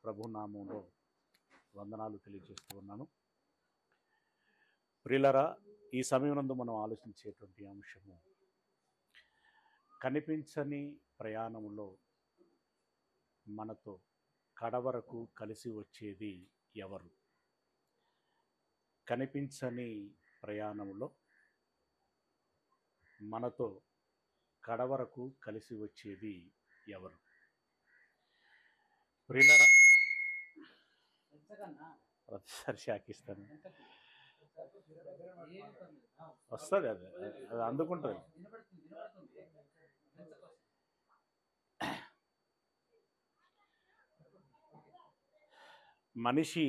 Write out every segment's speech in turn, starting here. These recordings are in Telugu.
ప్రభునామంలో వందనాలు తెలియజేస్తూ ఉన్నాను. ప్రియులారా, ఈ సమయనందు మనం ఆలోచించేటువంటి అంశము కనిపించని ప్రయాణంలో మనతో కడవరకు కలిసి వచ్చేది ఎవరు? కనిపించని ప్రయాణంలో మనతో కడవరకు కలిసి వచ్చేది ఎవరు? ప్రియులారా, ప్రతిసారి శాఖిస్తాను వస్తుంది, అది అది అందుకుంటుంది. మనిషి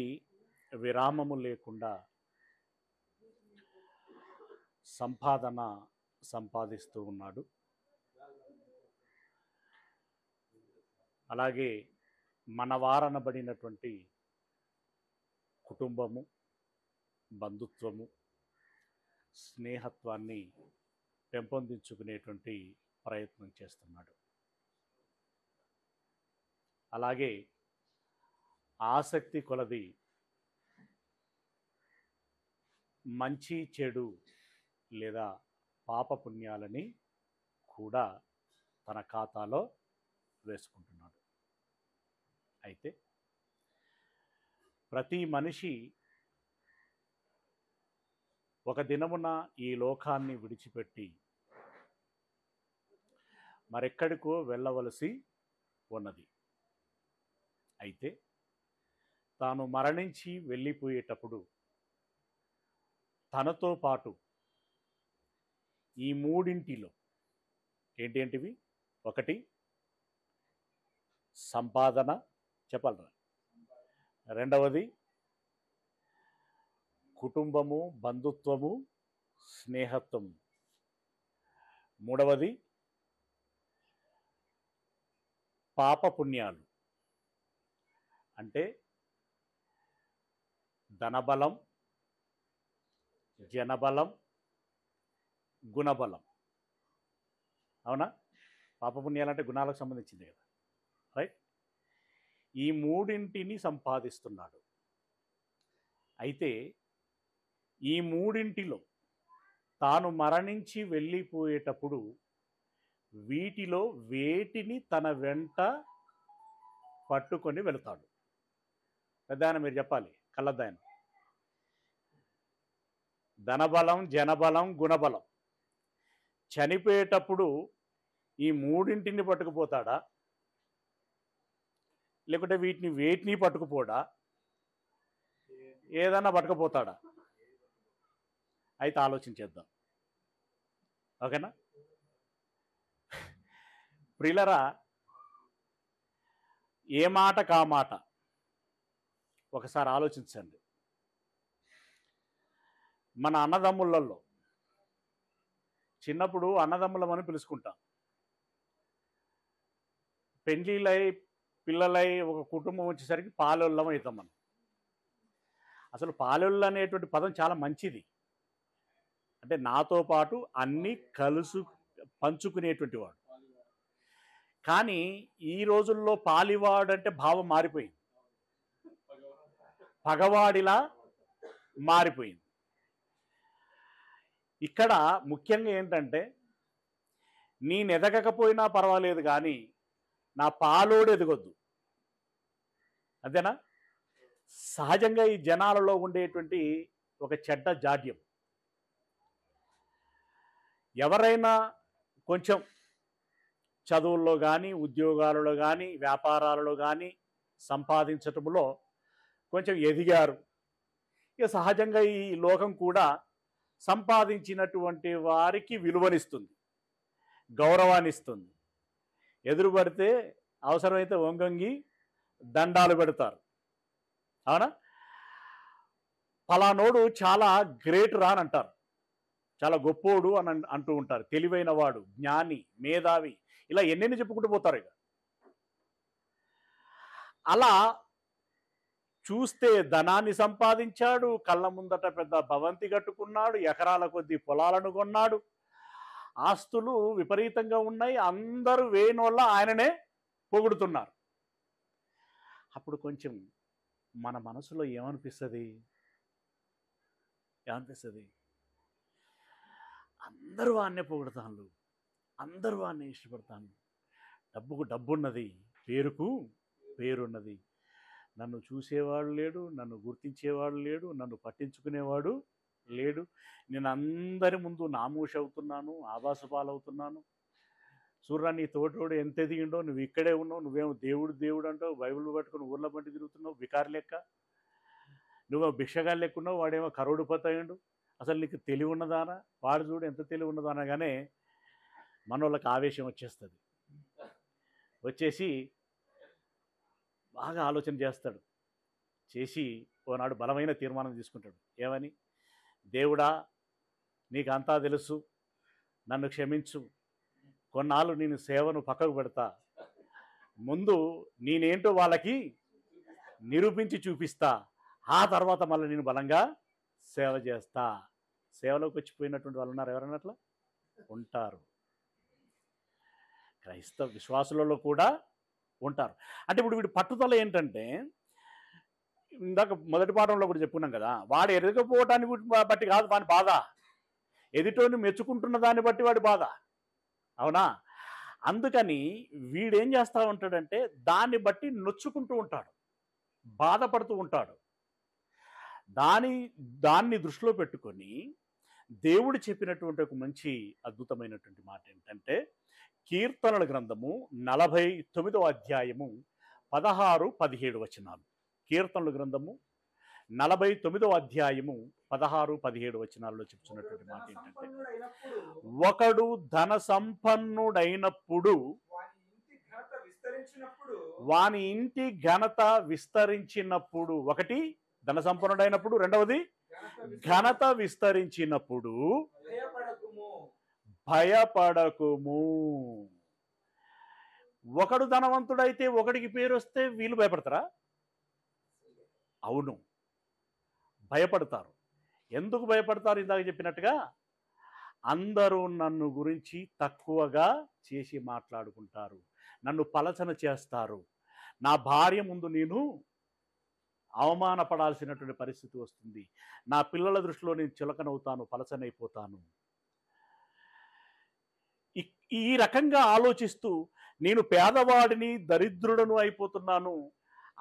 విరామము లేకుండా సంపాదన సంపాదిస్తూ ఉన్నాడు. అలాగే మనవారనబడినటువంటి కుటుంబము, బంధుత్వము, స్నేహత్వాన్ని పెంపొందించుకునేటువంటి ప్రయత్నం చేస్తున్నాడు. అలాగే ఆసక్తి కొలది మంచి చెడు లేదా పాపపుణ్యాలని కూడా తన ఖాతాలో వేసుకుంటున్నాడు. అయితే ప్రతి మనిషి ఒక దినమున ఈ లోకాన్ని విడిచిపెట్టి మరెక్కడికో వెళ్ళవలసి ఉన్నది. అయితే తాను మరణించి వెళ్ళిపోయేటప్పుడు తనతో పాటు ఈ మూడింటిలో ఏంటేంటివి? ఒకటి సంపాదన, చెప్పాలరా. రెండవది కుటుంబము, బంధుత్వము, స్నేహత్వము. మూడవది పాపపుణ్యాలు, అంటే ధనబలం, జనబలం, గుణబలం. అవునా? పాపపుణ్యాలు అంటే గుణాలకు సంబంధించింది కదా, రైట్? ఈ మూడింటిని సంపాదిస్తున్నాడు. అయితే ఈ మూడింటిలో తాను మరణించి వెళ్ళిపోయేటప్పుడు వీటిలో వేటిని తన వెంట పట్టుకొని వెళతాడు? పెద్దాయన మీరు చెప్పాలి, కళ్ళద్దాయన. ధనబలం, జనబలం, గుణబలం. చనిపోయేటప్పుడు ఈ మూడింటిని పట్టుకుపోతాడా, లేకుంటే వీటిని వేటిని పట్టుకుపోడా, ఏదన్నా పట్టుకుపోతాడా? అయితే ఆలోచించేద్దాం, ఓకేనా? ప్రియులరా, ఏ మాట కా మాట ఒకసారి ఆలోచించండి. మన అన్నదమ్ములలో చిన్నప్పుడు అన్నదమ్ములమని పిలుచుకుంటాం. పెండ్లిలై పిల్లలై ఒక కుటుంబం వచ్చేసరికి పాలొల్లం అవుతాం మనం. అసలు పాలొల్లు అనేటువంటి పదం చాలా మంచిది. అంటే నాతో పాటు అన్నీ పంచుకునేటువంటి వాడు. కానీ ఈ రోజుల్లో పాలివాడు అంటే భావం మారిపోయింది, పగవాడిలా మారిపోయింది. ఇక్కడ ముఖ్యంగా ఏంటంటే, నేను ఎదగకపోయినా పర్వాలేదు కానీ నా పాలోడు ఎదగొద్దు, అంతేనా? సహజంగా ఈ జనాలలో ఉండేటువంటి ఒక చెడ్డ జాడ్యం. ఎవరైనా కొంచెం చదువుల్లో కానీ, ఉద్యోగాలలో కానీ, వ్యాపారాలలో కానీ సంపాదించటంలో కొంచెం ఎదిగారు. ఇక సహజంగా ఈ లోకం కూడా సంపాదించినటువంటి వారికి విలువనిస్తుంది, గౌరవాన్ని ఇస్తుంది. ఎదురుపడితే అవసరమైతే వంగంగి దండాలు పెడతారు. అవునా? ఫలానోడు చాలా గ్రేట్ రా అని అంటారు, చాలా గొప్పోడు అని అంటూ ఉంటారు. తెలివైన వాడు, జ్ఞాని, మేధావి, ఇలా ఎన్నెన్ని చెప్పుకుంటూ పోతారు. ఇక అలా చూస్తే ధనాన్ని సంపాదించాడు, కళ్ళ ముందట పెద్ద భవంతి కట్టుకున్నాడు, ఎకరాల కొద్దీ పొలాలను కొన్నాడు, ఆస్తులు విపరీతంగా ఉన్నాయి. అందరూ వేయనోళ్ళ ఆయననే పొగుడుతున్నారు. అప్పుడు కొంచెం మన మనసులో ఏమనిపిస్తుంది? అందరూ వాడినే పొగుడుతాను, అందరూ వాడిని ఇష్టపడతాను. డబ్బుకు డబ్బున్నది, పేరుకు పేరున్నది. నన్ను చూసేవాడు లేడు, నన్ను గుర్తించేవాడు లేడు, నన్ను పట్టించుకునేవాడు లేడు. నేను అందరి ముందు నామూష్ అవుతున్నాను, ఆభాసు పాలవుతున్నాను. చూడరా నీ తోటోడు ఎంత ఎదిగిండో, నువ్వు ఇక్కడే ఉన్నావు, నువ్వేమో దేవుడు అంటావు, బైబిల్ పట్టుకుని ఊర్ల బట్టి తిరుగుతున్నావు, బికారి లెక్క. నువ్వు భిక్షగాలు లెక్కున్నావు, వాడేమో కరోడుపోతాయండు. అసలు నీకు తెలివి ఉన్నదానా? వాడు చూడు ఎంత తెలివి ఉన్నదో అనగానే మనోళ్ళకి ఆవేశం వచ్చేస్తుంది. వచ్చేసి బాగా ఆలోచన చేస్తాడు. చేసి ఓనాడు బలమైన తీర్మానం తీసుకుంటాడు. ఏమని? దేవుడా, నీకు అంతా తెలుసు, నన్ను క్షమించు, కొన్నాళ్ళు నేను సేవను పక్కకు పెడతా, ముందు నేనేంటో వాళ్ళకి నిరూపించి చూపిస్తా, ఆ తర్వాత మళ్ళీ నేను బలంగా సేవ చేస్తా. సేవలోకి వచ్చిపోయినటువంటి వాళ్ళు ఉన్నారు ఎవరన్నా? అట్లా ఉంటారు. క్రైస్తవ విశ్వాసులలో కూడా ఉంటారు. అంటే ఇప్పుడు వీడి పట్టుదల ఏంటంటే, ఇందాక మొదటి పాఠంలో కూడా చెప్పుకున్నాం కదా, వాడు ఎదగకపోవటాన్ని బట్టి కాదు వాడి బాధ, ఎదుటోని మెచ్చుకుంటున్న దాన్ని బట్టి వాడి బాధ. అవునా? అందుకని వీడేం చేస్తూ ఉంటాడంటే దాన్ని బట్టి నొచ్చుకుంటూ ఉంటాడు, బాధపడుతూ ఉంటాడు. దాన్ని దృష్టిలో పెట్టుకొని దేవుడు చెప్పినటువంటి ఒక మంచి అద్భుతమైనటువంటి మాట ఏంటంటే, కీర్తనల గ్రంథము 49వ అధ్యాయము 16-17 వచనాలు. కీర్తనల గ్రంథము 49వ అధ్యాయము 16-17 వచనాల్లో చెప్తున్నటువంటి మాట ఏంటంటే, ఒకడు ధన సంపన్నుడైనప్పుడు వాని ఇంటి ఘనత విస్తరించినప్పుడు, ఒకటి ధన సంపన్నుడైనప్పుడు, రెండవది ఘనత విస్తరించినప్పుడు భయపడకుము. ఒకడు ధనవంతుడైతే ఒకడికి పేరు వస్తే వీళ్ళు భయపడతారా? అవును, భయపడతారు. ఎందుకు భయపడతారు? ఇందాక చెప్పినట్టుగా అందరూ నన్ను గురించి తక్కువగా చేసి మాట్లాడుకుంటారు, నన్ను పలచన చేస్తారు, నా భార్య ముందు నేను అవమానపడాల్సినటువంటి పరిస్థితి వస్తుంది, నా పిల్లల దృష్టిలో నేను చులకనవుతాను, పలచనైపోతాను. ఈ రకంగా ఆలోచిస్తూ నేను పేదవాడిని, దరిద్రుడను అయిపోతున్నాను,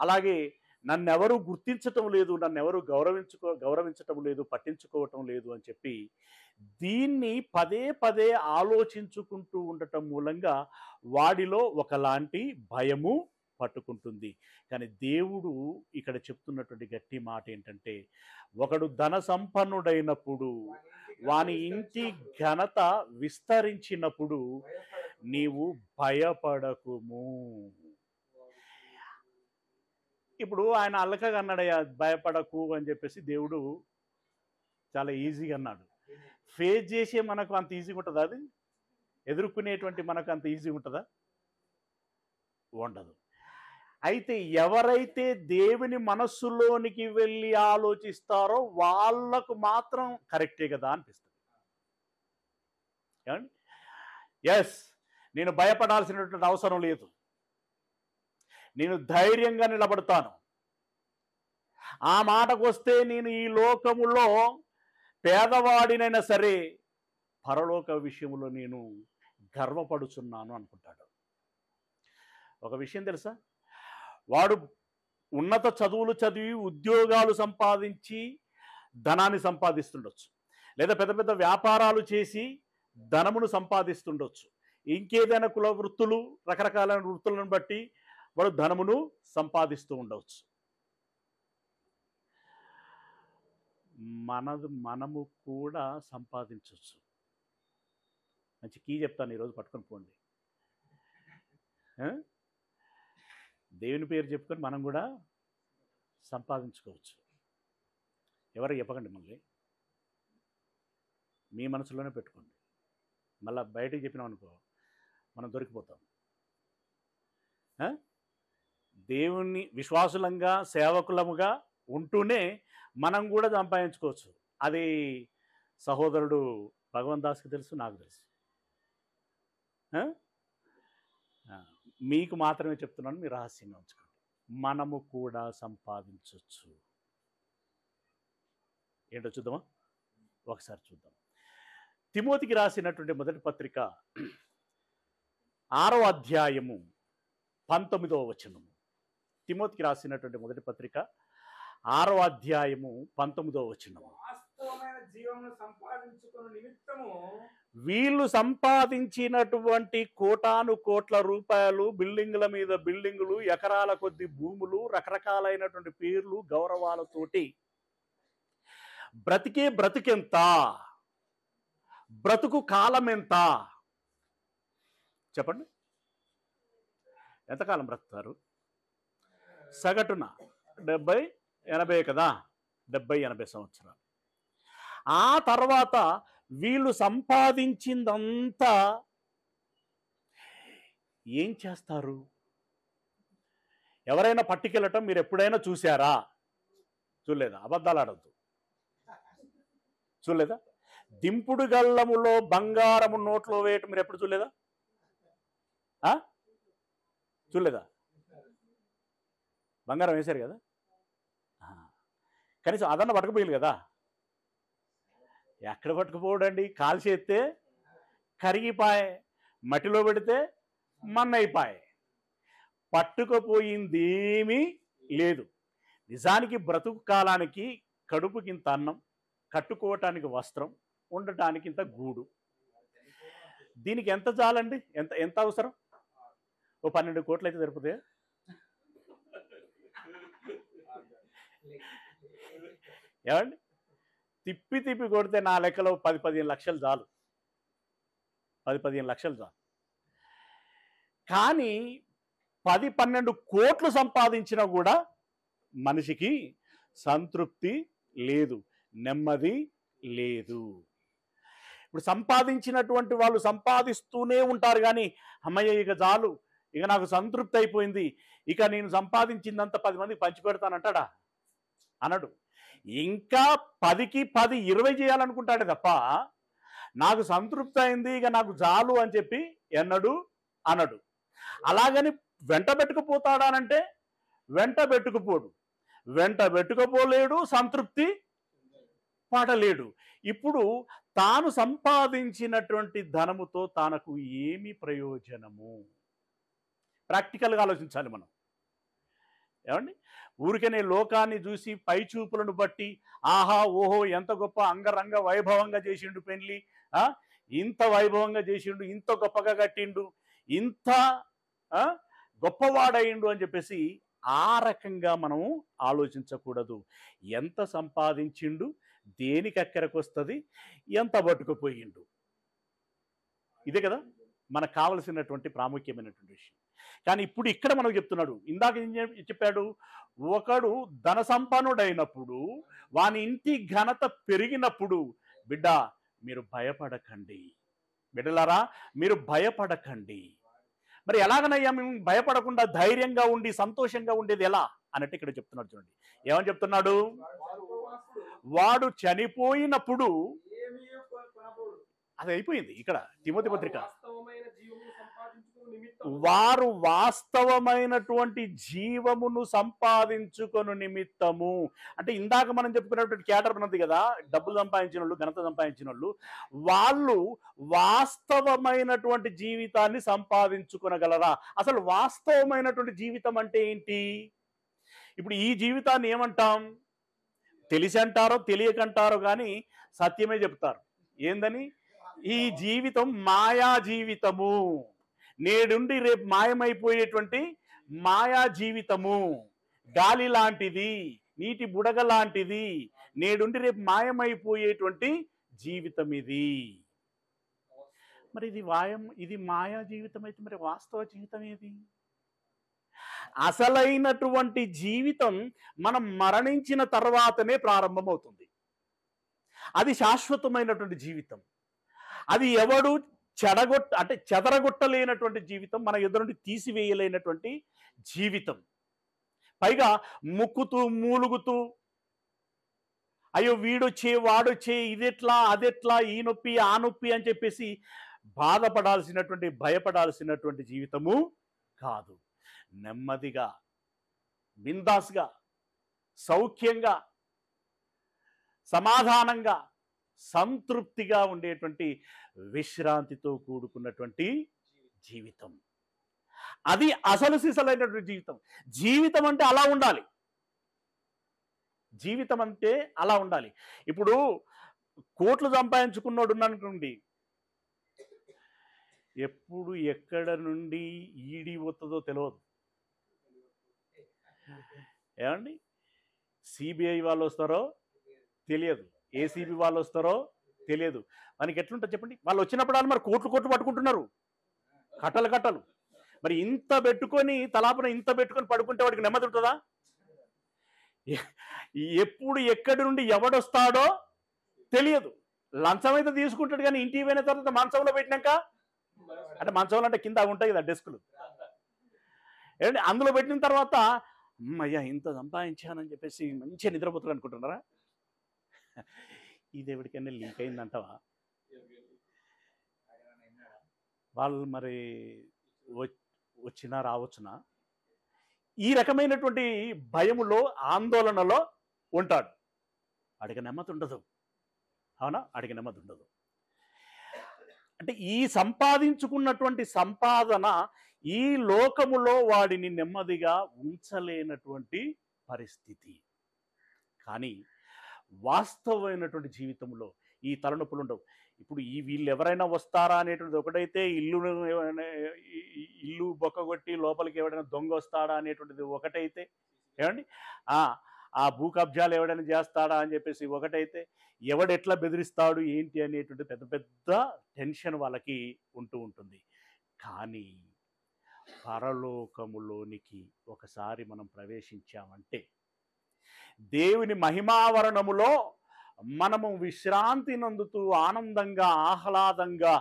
అలాగే నన్నెవరూ గుర్తించటం లేదు, నన్నెవరూ గౌరవించటం లేదు, పట్టించుకోవటం లేదు అని చెప్పి దీన్ని పదే పదే ఆలోచించుకుంటూ ఉండటం మూలంగా వాడిలో ఒకలాంటి భయము పట్టుకుంటుంది. కానీ దేవుడు ఇక్కడ చెప్తున్నటువంటి గట్టి మాట ఏంటంటే, ఒకడు ధన సంపన్నుడైనప్పుడు వాని ఇంటి ఘనత విస్తరించినప్పుడు నీవు భయపడకుము. ఇప్పుడు ఆయన అల్లకగా అన్నాడయ్యా భయపడకు అని చెప్పేసి దేవుడు చాలా ఈజీగా అన్నాడు. ఫేస్ చేసే మనకు అంత ఈజీగా ఉంటుందా? అది ఎదుర్కొనేటువంటి మనకు అంత ఈజీగా ఉంటుందా? ఉండదు. అయితే ఎవరైతే దేవుని మనస్సులోనికి వెళ్ళి ఆలోచిస్తారో వాళ్ళకు మాత్రం కరెక్టే కదా అనిపిస్తుంది. ఏమండి? ఎస్, నేను భయపడాల్సినటువంటి అవసరం లేదు, నేను ధైర్యంగా నిలబడతాను. ఆ మాటకు వస్తే నేను ఈ లోకములో పేదవాడినైనా సరే పరలోక విషయంలో నేను గర్వపడుచున్నాను అనుకుంటాడు. ఒక విషయం తెలుసా? వాడు ఉన్నత చదువులు చదివి ఉద్యోగాలు సంపాదించి ధనాన్ని సంపాదిస్తుండొచ్చు, లేదా పెద్ద పెద్ద వ్యాపారాలు చేసి ధనమును సంపాదిస్తుండొచ్చు, ఇంకేదైనా కుల వృత్తులు, రకరకాలైన వృత్తులను బట్టి వాడు ధనమును సంపాదిస్తూ ఉండవచ్చు. మనము కూడా సంపాదించవచ్చు. మంచి కీ చెప్తాను, ఈరోజు పట్టుకొని పోండి. దేవుని పేరు చెప్పుకొని మనం కూడా సంపాదించుకోవచ్చు. ఎవరు చెప్పకండి, మళ్ళీ మీ మనసులోనే పెట్టుకోండి. మళ్ళీ బయటకు చెప్పినాం అనుకో మనం దొరికిపోతాం. దేవుణ్ణి విశ్వాసులంగా సేవకులముగా ఉంటూనే మనం కూడా సంపాదించుకోవచ్చు. అది సహోదరుడు భగవంత్ దాస్కి తెలుసు, నాకు తెలుసు. మీకు మాత్రమే చెప్తున్నాను, మీరు రహస్యంగా ఉంచుకోండి. మనము కూడా సంపాదించవచ్చు. ఏంటో చూద్దామా? ఒకసారి చూద్దాం. తిమోతికి రాసినటువంటి మొదటి పత్రిక 6వ అధ్యాయము 19వ వచనము. తిమోతికి రాసినటువంటి మొదటి పత్రిక 6వ అధ్యాయము 19వ వచనము. వీళ్ళు సంపాదించినటువంటి కోటాను కోట్ల రూపాయలు, బిల్డింగుల మీద బిల్డింగులు, ఎకరాల కొద్ది భూములు, రకరకాలైనటువంటి పేర్లు, గౌరవాలతోటి బ్రతికెంత, బ్రతుకు కాలం ఎంత చెప్పండి? ఎంతకాలం బ్రతుకుతారు? సగటున 70-80 కదా, 70-80 సంవత్సరాలు. ఆ తర్వాత వీళ్ళు సంపాదించిందంతా ఏం చేస్తారు? ఎవరైనా పట్టుకెళ్ళటం మీరు ఎప్పుడైనా చూసారా? చూడలేదా? అబద్ధాలు ఆడద్దు. చూడలేదా? దింపుడు గల్లములో బంగారము నోట్లో వేయటం మీరు ఎప్పుడు చూడలేదా? చూడలేదా? బంగారం వేశారు కదా, కనీసం అదన్న పట్టుకుపోయాలి కదా. ఎక్కడ పట్టుకుపోవడండి? కాల్చేస్తే కరిగిపాయే, మట్టిలో పెడితే మన్నైపాయే, పట్టుకుపోయిందేమీ లేదు. నిజానికి బ్రతుకు కాలానికి కడుపుకింత అన్నం, కట్టుకోవటానికి వస్త్రం, ఉండటానికి ఇంత గూడు. దీనికి ఎంత చాలండి? ఎంత ఎంత అవసరం? ఓ 12 కోట్లు అయితే సరిపోతాయా? ఏమండి? తిప్పి తిప్పి కొడితే నా లెక్కలో 10-15 లక్షలు చాలు. 10-15 లక్షలు చాలు. కానీ 10-12 కోట్లు సంపాదించినా కూడా మనిషికి సంతృప్తి లేదు, నెమ్మది లేదు. ఇప్పుడు సంపాదించినటువంటి వాళ్ళు సంపాదిస్తూనే ఉంటారు, కానీ అమ్మయ్య ఇక చాలు, ఇక నాకు సంతృప్తి అయిపోయింది, ఇక నేను సంపాదించిందంతా 10 మందికి పంచిపెడతానంటాడా? అనడు. ఇంకా 10కి 10 20 చేయాలనుకుంటాడే తప్ప నాకు సంతృప్తి అయింది, ఇక నాకు చాలు అని చెప్పి అనడు. అలాగని వెంట పెట్టుకుపోతాడానంటే వెంట పెట్టుకుపోడు, వెంట పెట్టుకుపోలేడు, సంతృప్తి పడలేడు. ఇప్పుడు తాను సంపాదించినటువంటి ధనముతో తనకు ఏమి ప్రయోజనము? ప్రాక్టికల్గా ఆలోచించాలి మనం. ఏమండి? ఊరికనే లోకాన్ని చూసి పై చూపులను బట్టి ఆహా ఓహో ఎంత గొప్ప అంగరంగ వైభవంగా చేసిండు పెళ్లి, ఇంత వైభవంగా చేసిండు, ఇంత గొప్పగా కట్టిండు, ఇంత గొప్పవాడయిండు అని చెప్పేసి ఆ రకంగా మనం ఆలోచించకూడదు. ఎంత సంపాదించిండు, దేనికి అక్కరకు వస్తుంది, ఎంత పట్టుకుపోయిండు, ఇదే కదా మనకు కావలసినటువంటి ప్రాముఖ్యమైనటువంటి విషయం. కానీ ఇప్పుడు ఇక్కడ మనకు చెప్తున్నాడు, ఇందాక ఏం చెప్పాడు? ఒకడు ధన సంపన్నుడైనప్పుడు, వాని ఇంటి ఘనత పెరిగినప్పుడు, బిడ్డ మీరు భయపడకండి, బిడ్డలారా మీరు భయపడకండి. మరి ఎలాగనయ్యా మేము భయపడకుండా ధైర్యంగా ఉండి సంతోషంగా ఉండేది ఎలా అన్నట్టు ఇక్కడ చెప్తున్నాడు. చూడండి ఏమని చెప్తున్నాడు? వాడు చనిపోయినప్పుడు, అది అయిపోయింది ఇక్కడ తిమోతి పత్రిక, వారు వాస్తవమైనటువంటి జీవమును సంపాదించుకొను నిమిత్తము. అంటే ఇందాక మనం చెప్పుకున్నటువంటి క్యాటర్ ఉన్నది కదా, డబ్బులు సంపాదించిన వాళ్ళు, ఘనత సంపాదించిన వాళ్ళు వాస్తవమైనటువంటి జీవితాన్ని సంపాదించుకొనగలరా? అసలు వాస్తవమైనటువంటి జీవితం అంటే ఏంటి? ఇప్పుడు ఈ జీవితాన్ని ఏమంటాం? తెలిసి అంటారో తెలియకంటారో కానీ సత్యమే చెప్తారు. ఏందని? ఈ జీవితం మాయా జీవితము, నేడుండి రేపు మాయమైపోయేటువంటి మాయా జీవితము, గాలి లాంటిది, నీటి బుడగ లాంటిది, నేడుండి రేపు మాయమైపోయేటువంటి జీవితం ఇది. మరి ఇది మాయా జీవితం అయితే మరి వాస్తవ జీవితం ఏది? అసలైనటువంటి జీవితం మనం మరణించిన తర్వాతనే ప్రారంభమవుతుంది. అది శాశ్వతమైనటువంటి జీవితం. అది ఎవడు చెదరగొట్టలేనటువంటి జీవితం, మన ఎదురు నుండి తీసివేయలేనటువంటి జీవితం. పైగా ముక్కుతూ మూలుగుతూ అయ్యో వీడొచ్చే వాడొచ్చే, ఇదెట్లా అదెట్లా, ఈ నొప్పి ఆ నొప్పి అని చెప్పేసి బాధపడాల్సినటువంటి భయపడాల్సినటువంటి జీవితము కాదు. నెమ్మదిగా బిందాస్గా, సౌఖ్యంగా, సమాధానంగా, సంతృప్తిగా ఉండేటువంటి విశ్రాంతితో కూడుకున్నటువంటి జీవితం. అది అసలు సిసలైనటువంటి జీవితం. జీవితం అంటే అలా ఉండాలి. జీవితం అంటే అలా ఉండాలి. ఇప్పుడు కోట్లు సంపాదించుకున్నాడు అనుకోండి, ఎప్పుడు ఎక్కడ నుండి ఈడీ వస్తుందో తెలియదు. ఏమండి, సిబిఐ వాళ్ళు వస్తారో తెలియదు, ఏసీబీ వాళ్ళు వస్తారో తెలియదు. మనకి ఎట్లుంటుంది చెప్పండి? వాళ్ళు వచ్చినప్పుడు మరి కోట్లు కోట్లు పట్టుకుంటున్నారు, కట్టలు కట్టలు. మరి ఇంత పెట్టుకొని, తలాపున ఇంత పెట్టుకొని పడుకుంటే వాడికి నెమ్మది ఉంటుందా? ఎప్పుడు ఎక్కడి నుండి ఎవడొస్తాడో తెలియదు. లంచం అయితే తీసుకుంటాడు, కానీ ఇంటికి పోయిన తర్వాత మంచంలో పెట్టినాక, అంటే మంచంలో అంటే కింద ఉంటాయి కదా డెస్కులు, ఏంటంటే అందులో పెట్టిన తర్వాత అమ్మయ్యా ఇంత సంపాదించానని చెప్పేసి మంచిగా నిద్రపోతాడు అనుకుంటున్నారా? ఇది ఎవరికైనా లీక్ అయిందంటవా? వాళ్ళు మరి వచ్చినా రావచ్చునా? ఈ రకమైనటువంటి భయములో, ఆందోళనలో ఉంటాడు. అడిగ నెమ్మది ఉండదు. అవునా? అడిగ నెమ్మది ఉండదు. అంటే ఈ సంపాదించుకున్నటువంటి సంపాదన ఈ లోకములో వాడిని నెమ్మదిగా ఉంచలేనటువంటి పరిస్థితి. కానీ వాస్తవమైనటువంటి జీవితంలో ఈ తలనొప్పులు ఉండవు. ఇప్పుడు వీళ్ళు ఎవరైనా వస్తారా అనేటువంటిది ఒకటైతే, ఇల్లు బొక్కగొట్టి లోపలికి ఎవడైనా దొంగ వస్తాడా అనేటువంటిది ఒకటైతే, ఏమండి ఆ భూ కబ్జాలు ఎవడైనా చేస్తాడా అని చెప్పేసి ఒకటైతే, ఎవడెట్లా బెదిరిస్తాడు ఏంటి అనేటువంటి పెద్ద పెద్ద టెన్షన్ వాళ్ళకి ఉంటూ ఉంటుంది. కానీ పరలోకములోనికి ఒకసారి మనం ప్రవేశించామంటే, దేవుని మహిమావరణములో మనము విశ్రాంతి నందుతూ ఆనందంగా, ఆహ్లాదంగా,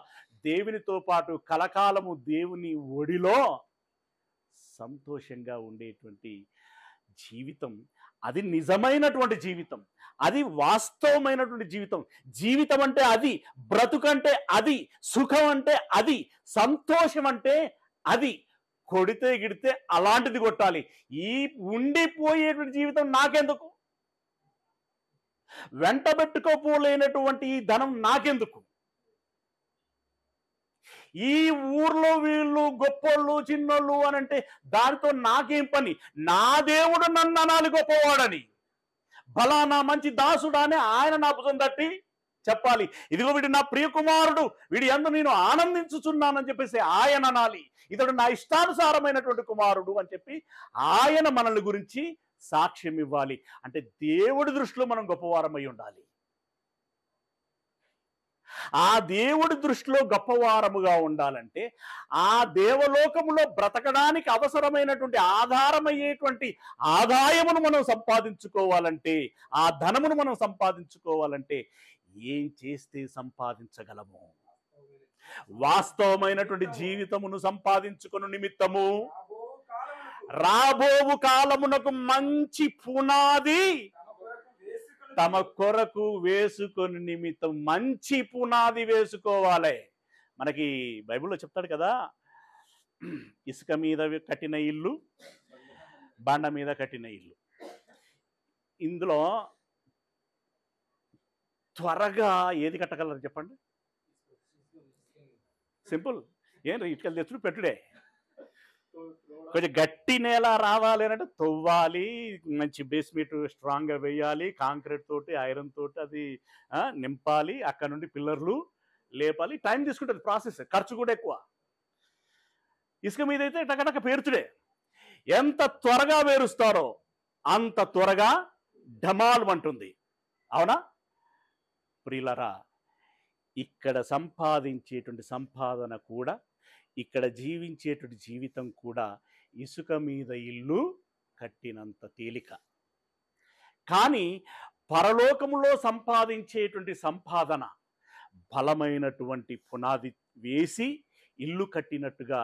దేవునితో పాటు కలకాలము దేవుని ఒడిలో సంతోషంగా ఉండేటువంటి జీవితం, అది నిజమైనటువంటి జీవితం, అది వాస్తవమైనటువంటి జీవితం. జీవితం అంటే అది, బ్రతుకంటే అది, సుఖం అంటే అది, సంతోషం అంటే అది. కొడితే గిడితే అలాంటిది కొట్టాలి. ఈ ఉండిపోయేటువంటి జీవితం నాకెందుకు? వెంటబెట్టుకోపోలేనటువంటి ఈ ధనం నాకెందుకు? ఈ ఊర్లో వీళ్ళు గొప్పోళ్ళు చిన్నోళ్ళు అని అంటే దానితో నాకేం పని? నా దేవుడు నన్ను అనాలి గొప్పవాడని, బలానా మంచి దాసుడు అని ఆయన నా భుజం తట్టి చెప్పాలి. ఇదిగో వీడు నా ప్రియ కుమారుడు, వీడి యందు నేను ఆనందించుచున్నానని చెప్పేసి ఆయన అనాలి. ఇతడు నా ఇష్టానుసారమైనటువంటి కుమారుడు అని చెప్పి ఆయన మనల్ని గురించి సాక్ష్యం ఇవ్వాలి. అంటే దేవుడి దృష్టిలో మనం గొప్పవారమై ఉండాలి. ఆ దేవుడి దృష్టిలో గొప్పవారముగా ఉండాలంటే, ఆ దేవలోకములో బ్రతకడానికి అవసరమైనటువంటి ఆధారమయ్యేటువంటి ఆదాయమును మనం సంపాదించుకోవాలంటే, ఆ ధనమును మనం సంపాదించుకోవాలంటే ఏం చేస్తే సంపాదించగలము? వాస్తవమైనటువంటి జీవితమును సంపాదించుకుని నిమిత్తము రాబోవు కాలమునకు మంచి పునాది తమ కొరకు వేసుకొని నిమిత్తం మంచి పునాది వేసుకోవాలి. మనకి బైబిల్లో చెప్తాడు కదా, ఇసుక మీద కట్టిన ఇల్లు, బండ మీద కట్టిన ఇల్లు. ఇందులో త్వరగా ఏది కట్టగలరు చెప్పండి? సింపుల్, ఏం ఇటుకలు తెచ్చుడు పెట్టుడే. కొంచెం గట్టి నేల రావాలి అంటే తవ్వాలి, మంచి బేస్మెంట్ స్ట్రాంగ్గా వేయాలి, కాంక్రీట్ తోటి, ఐరన్ తోటి అది నింపాలి, అక్కడ నుండి పిల్లర్లు లేపాలి. టైం తీసుకుంటుంది ప్రాసెస్, ఖర్చు కూడా ఎక్కువ. ఇసుక మీద అయితే టకటక పేర్చుడే. ఎంత త్వరగా వేరుస్తారో అంత త్వరగా ఢమాల్ అంటుంది. అవునా ప్రియులరా? ఇక్కడ సంపాదించేటువంటి సంపాదన కూడా, ఇక్కడ జీవించేటువంటి జీవితం కూడా ఇసుక మీద ఇల్లు కట్టినంత తేలిక. కానీ పరలోకములో సంపాదించేటువంటి సంపాదన బలమైనటువంటి పునాది వేసి ఇల్లు కట్టినట్టుగా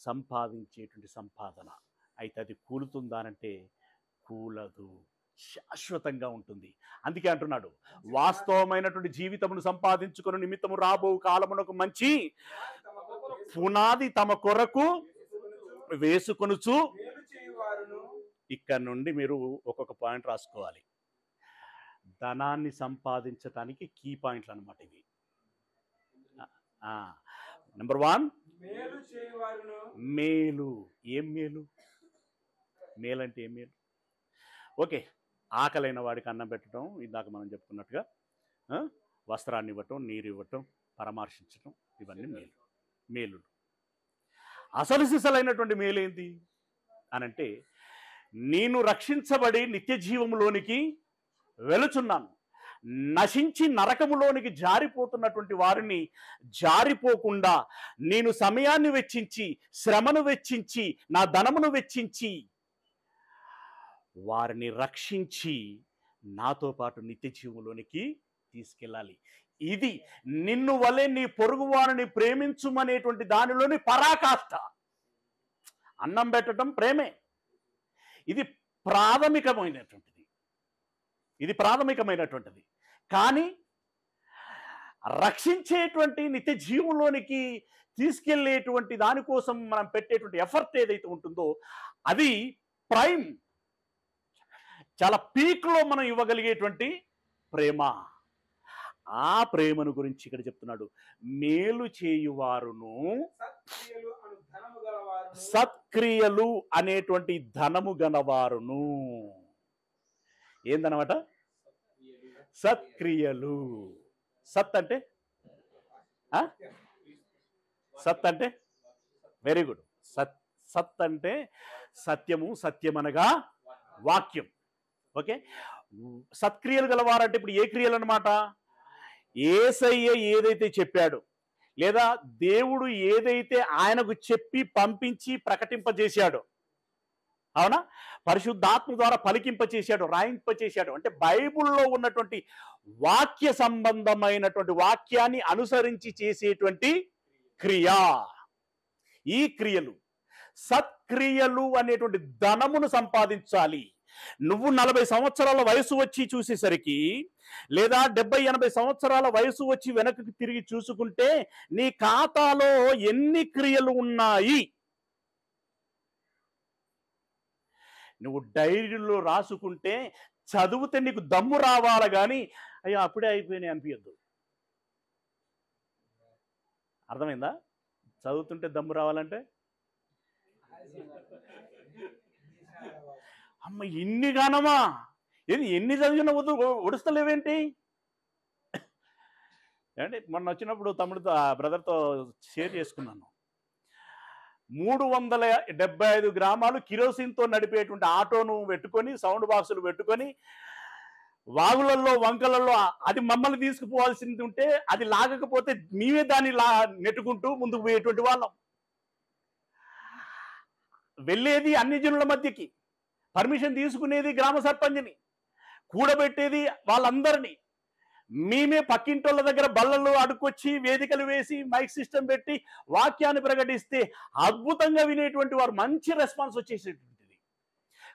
సంపాదించేటువంటి సంపాదన. అయితే అది కూలుతుందానంటే కూలదు, శాశ్వతంగా ఉంటుంది. అందుకే అంటున్నాడు, వాస్తవమైనటువంటి జీవితమును సంపాదించుకుని నిమిత్తము రాబో కాలమునకు మంచి పునాది తమ కొరకు వేసుకొనుచు ఇక్కడ నుండి మీరు ఒక్కొక్క పాయింట్ రాసుకోవాలి. ధనాన్ని సంపాదించడానికి కీ పాయింట్లు అనమాట ఇవి. నెంబర్ 1, మేలు. ఏం మేలు? మేలు అంటే ఏం మేలు? ఓకే, ఆకలైన వాడికి అన్నం పెట్టడం, ఇందాక మనం చెప్పుకున్నట్టుగా వస్త్రాన్ని ఇవ్వటం, నీరు ఇవ్వటం, పరామర్శించటం, ఇవన్నీ మేలులు. అసలు సిసలైనటువంటి మేలు ఏంటి అనంటే, నేను రక్షించబడి నిత్య జీవములోనికి వెళుచున్నాను, నశించి నరకములోనికి జారిపోతున్నటువంటి వారిని జారిపోకుండా నేను సమయాన్ని వెచ్చించి, శ్రమను వెచ్చించి, నా ధనమును వెచ్చించి వారిని రక్షించి నాతో పాటు నిత్య జీవంలోనికి తీసుకెళ్ళాలి. ఇది నిన్ను వలె నీ పొరుగు వారిని ప్రేమించుమనేటువంటి దానిలోని పరాకాష్ఠ. అన్నం పెట్టడం ప్రేమే. ఇది ప్రాథమికమైనటువంటిది. కానీ రక్షించేటువంటి నిత్య జీవంలోనికి తీసుకెళ్లేటువంటి దానికోసం మనం పెట్టేటువంటి ఎఫర్ట్ ఏదైతే ఉంటుందో అది ప్రైమ్, చాలా పీక్లో మనం ఇవ్వగలిగేటువంటి ప్రేమ. ఆ ప్రేమను గురించి ఇక్కడ చెప్తున్నాడు. మేలు చేయువారును సత్క్రియలు అనేటువంటి ధనము గలవారును. ఏందనమాట? సత్క్రియలు. సత్ అంటే వెరీ గుడ్. సత్ అంటే సత్యము, సత్యమనగా వాక్యం. ఓకే, సత్క్రియలు గలవారంటే ఇప్పుడు ఏ క్రియలు అనమాట? యేసయ్య ఏదైతే చెప్పాడు, లేదా దేవుడు ఏదైతే ఆయనకు చెప్పి పంపించి ప్రకటింపజేశాడో, అవునా, పరిశుద్ధాత్మ ద్వారా పలికింపచేశాడు, రాయింపచేశాడు, అంటే బైబిల్లో ఉన్నటువంటి వాక్య సంబంధమైనటువంటి వాక్యాన్ని అనుసరించి చేసేటువంటి క్రియ. ఈ క్రియలు, సత్క్రియలు అనేటువంటి ధనమును సంపాదించాలి. నువ్వు 40 సంవత్సరాల వయసు వచ్చి చూసేసరికి, లేదా 70-80 సంవత్సరాల వయసు వచ్చి వెనక్కి తిరిగి చూసుకుంటే నీ ఖాతాలో ఎన్ని క్రియలు ఉన్నాయి నువ్వు డైరీలో రాసుకుంటే చదివితే నీకు దమ్ము రావాలి, కానీ అయ్యో అప్పుడే అయిపోయినాయి అనిపించద్దు. అర్థమైందా? చదువుతుంటే దమ్ము రావాలంటే, అమ్మ ఇన్ని గానమా, ఏది ఎన్ని చదివిన ఒడుస్తలేవేంటి అంటే మొన్న వచ్చినప్పుడు తమ్ముడితో, బ్రదర్తో షేర్ చేసుకున్నాను. 375 గ్రామాలు కిరోసిన్తో నడిపేటువంటి ఆటోను పెట్టుకొని, సౌండ్ బాక్సులు పెట్టుకొని, వాగులలో వంకలలో అది మమ్మల్ని తీసుకుపోవాల్సింది ఉంటే అది లాగకపోతే మేమే దాన్ని నెట్టుకుంటూ ముందుకు పోయేటువంటి వాళ్ళం. వెళ్ళేది అన్ని జనుల మధ్యకి, పర్మిషన్ తీసుకునేది గ్రామ సర్పంచ్ని, కూడబెట్టేది వాళ్ళందరినీ. మేమే పక్కింటోళ్ళ దగ్గర బల్లలు అడుకొచ్చి వేదికలు వేసి మైక్ సిస్టమ్ పెట్టి వాక్యాన్ని ప్రకటిస్తే అద్భుతంగా వినేటువంటి వారు, మంచి రెస్పాన్స్ వచ్చేసేటువంటిది.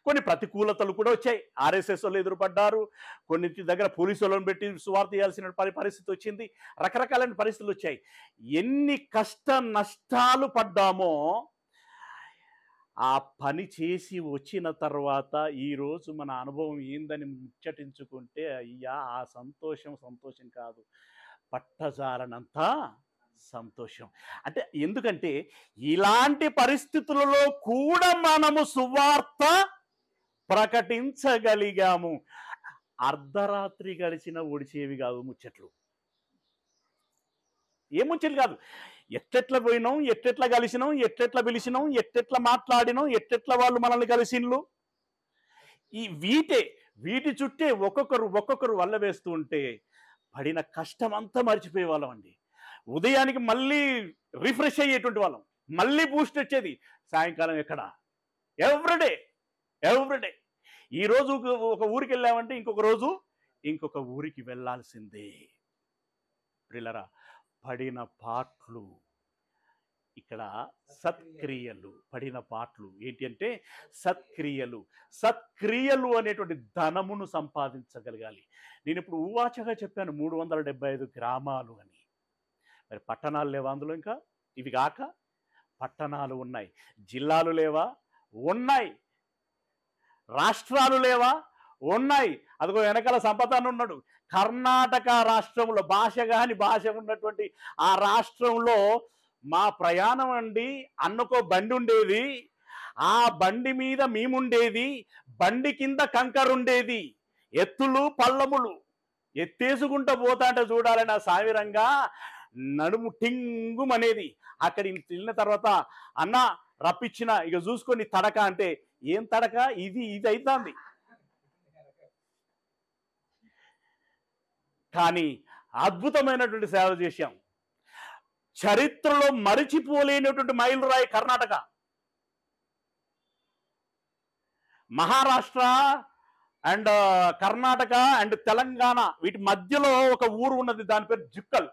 కొన్ని ప్రతికూలతలు కూడా వచ్చాయి. ఆర్ఎస్ఎస్ వాళ్ళు ఎదురుపడ్డారు, కొన్నింటి దగ్గర పోలీసు వాళ్ళని పెట్టి సువార్త చేయాల్సిన పరిస్థితి వచ్చింది, రకరకాలైన పరిస్థితులు వచ్చాయి. ఎన్ని కష్ట నష్టాలు పడ్డామో ఆ పని చేసి వచ్చిన తర్వాత ఈరోజు మన అనుభవం ఏందని ముచ్చటించుకుంటే, అయ్యా ఆ సంతోషం కాదు, పట్టజాలనంత సంతోషం. అంటే ఎందుకంటే ఇలాంటి పరిస్థితులలో కూడా మనము సువార్త ప్రకటించగలిగాము. అర్ధరాత్రి గడిచిన ఒడిచేవి కాదు ముచ్చట్లు, ఏ ముచ్చట్లు కాదు. ఎట్టెట్లా పోయినాం, ఎట్టెట్లా కలిసినాం, ఎట్టెట్లా పిలిచినాం, ఎట్టెట్లా మాట్లాడినాం, ఎట్టెట్లా వాళ్ళు మనల్ని కలిసిన్లు, వీటి చుట్టే ఒక్కొక్కరు వల్ల వేస్తూ ఉంటే పడిన కష్టం అంతా మర్చిపోయే వాళ్ళం అండి. ఉదయానికి మళ్ళీ రిఫ్రెష్ అయ్యేటువంటి వాళ్ళం, మళ్ళీ బూస్ట్ వచ్చేది. సాయంకాలం ఎక్కడ? ఎవ్రీడే. ఈరోజు ఒక ఊరికి వెళ్ళామంటే ఇంకొక రోజు ఇంకొక ఊరికి వెళ్ళాల్సిందే. ప్రియులారా, పడిన పాటలు ఇక్కడ సత్క్రియలు. పడిన పాటలు ఏంటి అంటే సత్క్రియలు అనేటువంటి ధనమును సంపాదించగలగాలి. నేను ఇప్పుడు ఊవాచగా చెప్పాను 375 గ్రామాలు అని. మరి పట్టణాలు లేవా అందులో? ఇంకా ఇవి కాక పట్టణాలు ఉన్నాయి, జిల్లాలు లేవా? ఉన్నాయి, రాష్ట్రాలు లేవా? ఉన్నాయి. అదిగో వెనకాల సంపతను ఉన్నాడు. కర్ణాటక రాష్ట్రంలో భాష ఉన్నటువంటి ఆ రాష్ట్రంలో మా ప్రయాణం అండి. అన్నకో బండి ఉండేది, ఆ బండి మీద మేముండేది, బండి కింద కంకర ఉండేది, ఎత్తులు పల్లములు ఎత్తేసుకుంటూ పోతా అంటే చూడాలని ఆ సావిరంగా నడుము టింగుమనేది. అక్కడికి వెళ్ళిన తర్వాత అన్న రప్పించిన ఇక చూసుకొని తడక అంటే ఏం తడక, ఇది అవుతుంది. కానీ అద్భుతమైనటువంటి సేవ చేశాం. చరిత్రలో మరిచిపోలేనటువంటి మైలురాయి కర్ణాటక. మహారాష్ట్ర అండ్ కర్ణాటక అండ్ తెలంగాణ వీటి మధ్యలో ఒక ఊరు ఉన్నది, దాని పేరు జుక్కల్.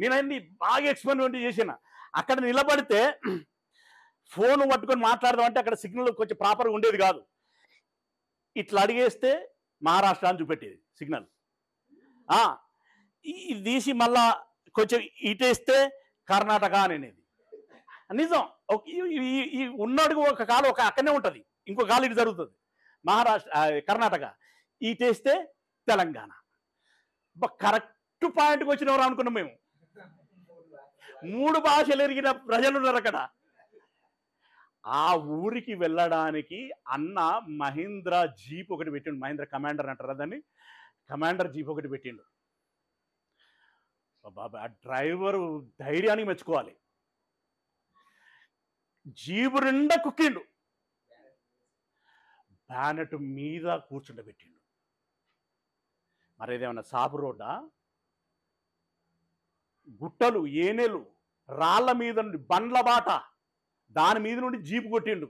నేనండి బాగా ఎక్స్పెరిమెంట్ చేసిన. అక్కడ నిలబడితే ఫోన్ పట్టుకొని మాట్లాడదామంటే అక్కడ సిగ్నల్ కొంచెం ప్రాపర్గా ఉండేది కాదు. ఇట్లా అడిగేస్తే మహారాష్ట్ర అని చూపెట్టేది సిగ్నల్. ఇది తీసి మళ్ళా కొంచెం ఇటేస్తే కర్ణాటక అనేది నిజం. ఈ ఉన్నాడు ఒక కాలు ఒక అక్కడనే ఉంటుంది, ఇంకో కాలు ఇటు జరుగుతుంది. మహారాష్ట్ర కర్ణాటక ఇటేస్తే తెలంగాణ. కరెక్ట్ పాయింట్కి వచ్చినవారు అనుకున్నాం మేము. 3 భాషలు ఎరిగిన ప్రజలు ఉన్నారు అక్కడ. ఆ ఊరికి వెళ్ళడానికి అన్న మహీంద్రా జీప్ ఒకటి పెట్టిండు. మహీంద్రా కమాండర్ అంటారు దాన్ని, కమాండర్ జీప్ ఒకటి పెట్టిండు. బాబా ఆ డ్రైవరు ధైర్యానికి మెచ్చుకోవాలి. జీబు నిండా కుక్కిండు, బ్యానెట్ మీద కూర్చుండబెట్టిండు. మరేదేమన్నా సాపు రోడ్డా? గుట్టలు, ఏనెలు, రాళ్ల మీద నుండి బండ్ల బాట, దాని మీద నుండి జీపు కొట్టిండు.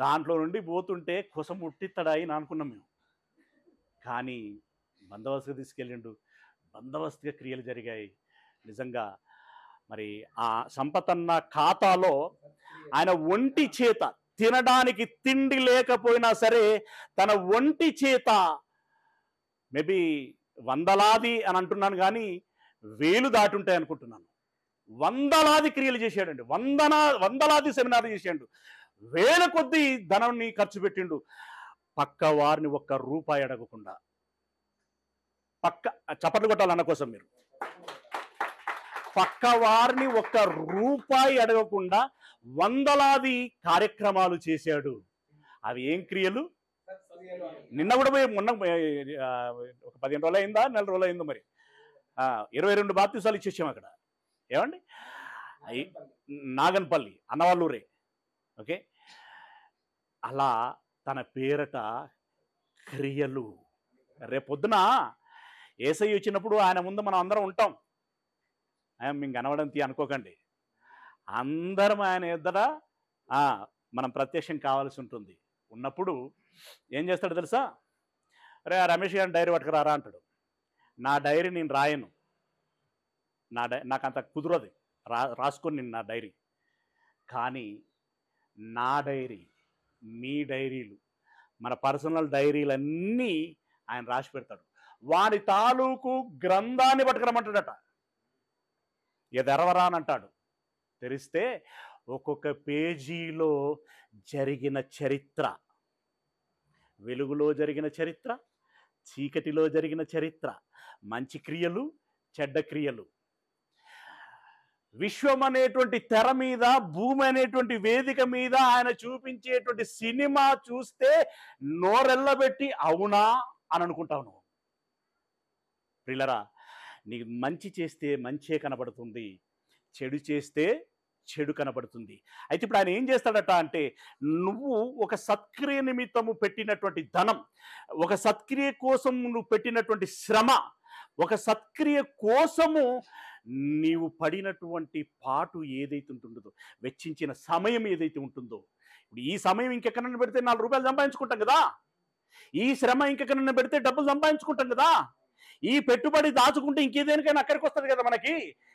దాంట్లో నుండి పోతుంటే కొసం ముట్టిత్తడాయి అనుకున్నాం మేము. కానీ బందోబస్తుగా తీసుకెళ్ళిండు, బందోబస్తుగా క్రియలు జరిగాయి. నిజంగా మరి ఆ సంపతన్న ఖాతాలో ఆయన ఒంటి చేత తినడానికి తిండి లేకపోయినా సరే తన ఒంటి చేత మేబీ వందలాది అని అంటున్నాను కానీ వేలు దాటుంటాయి అనుకుంటున్నాను. వందలాది క్రియలు చేశాడండి, వందలాది సెమినార్లు చేశాడు, వేల కొద్దీ ధనాన్ని ఖర్చు పెట్టిండు. పక్క వారిని ఒక్క రూపాయి అడగకుండా. చప్పట్లు కొట్టాలన్న కోసం మీరు. పక్క వారిని ఒక్క రూపాయి అడగకుండా వందలాది కార్యక్రమాలు చేశాడు. అవి ఏం క్రియలు? నిన్న కూడా మొన్న ఒక 15 రోజులు అయిందా, 4 రోజులు అయిందో మరి, 22 బాప్తిసాలు ఇచ్చేసాం అక్కడ. ఏమండి, నాగన్పల్లి అన్నవాళ్ళూరే. ఓకే, అలా తన పేరట క్రియలు. రేపొద్దున యేసయ్య వచ్చినప్పుడు ఆయన ముందు మనం అందరం ఉంటాం. మేము కనవడం అనుకోకండి, అందరం ఆయన ఎద్దట మనం ప్రత్యక్షం కావాల్సి ఉంటుంది. ఉన్నప్పుడు ఏం చేస్తాడు తెలుసా? అరే రమేష్ గారిని డైరీ పట్టుకురారా అంటాడు. నా డైరీ నేను రాయను, నాకు అంత కుదరదు రాసుకొని నా డైరీ. కానీ నా డైరీ, మీ డైరీలు, మన పర్సనల్ డైరీలన్నీ ఆయన రాసి పెడతాడు. వాడి తాలూకు గ్రంథాన్ని పట్టుకురమ్మంటాడట. ఎదరవరా అని అంటాడు. తెరిస్తే ఒక్కొక్క పేజీలో జరిగిన చరిత్ర, వెలుగులో జరిగిన చరిత్ర, చీకటిలో జరిగిన చరిత్ర, మంచి క్రియలు, చెడ్డ క్రియలు. విశ్వం అనేటువంటి తెర మీద, భూమి అనేటువంటి వేదిక మీద ఆయన చూపించేటువంటి సినిమా చూస్తే నోరెల్లబెట్టి అవునా అని అనుకుంటావు నువ్వు. ప్రియులరా, నీకు మంచి చేస్తే మంచే కనబడుతుంది, చెడు చేస్తే చెడు కనబడుతుంది. అయితే ఇప్పుడు ఆయన ఏం చేస్తాడట అంటే, నువ్వు ఒక సత్క్రియ నిమిత్తము పెట్టినటువంటి ధనం, ఒక సత్క్రియ కోసం నువ్వు పెట్టినటువంటి శ్రమ, ఒక సత్క్రియ కోసము నీవు పడినటువంటి పాటు ఏదైతే ఉంటుందో, వెచ్చించిన సమయం ఏదైతే ఉంటుందో, ఇప్పుడు ఈ సమయం ఇంకెక్కడన్నా పెడితే 4 రూపాయలు సంపాదించుకుంటాం కదా, ఈ శ్రమ ఇంకెక్కడన్నా పెడితే డబ్బులు సంపాదించుకుంటాం కదా, ఈ పెట్టుబడి దాచుకుంటే ఇంకేదేనికైనా అక్కడికి వస్తుంది కదా మనకి.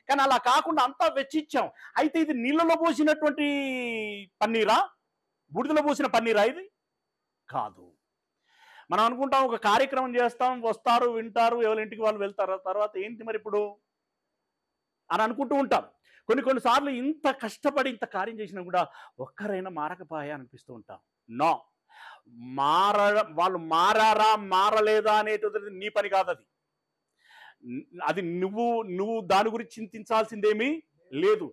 కానీ అలా కాకుండా అంతా వెచ్చించాం. అయితే ఇది నీళ్ళలో పోసినటువంటి పన్నీరా, బూడిదలో పోసిన పన్నీరా? ఇది కాదు. మనం అనుకుంటాం ఒక కార్యక్రమం చేస్తాం, వస్తారు, వింటారు, ఎవరింటికి వాళ్ళు వెళ్తారు, తర్వాత ఏంటి మరి ఇప్పుడు అని అనుకుంటూ ఉంటాం. కొన్నిసార్లు ఇంత కష్టపడి ఇంత కార్యం చేసినా కూడా ఒక్కరైనా మారకపోయా అనిపిస్తూ ఉంటాం. నో, వాళ్ళు మారారా మారలేదా అనేటువంటిది నీ పని కాదు. అది నువ్వు దాని గురించి చింతించాల్సిందేమీ లేదు.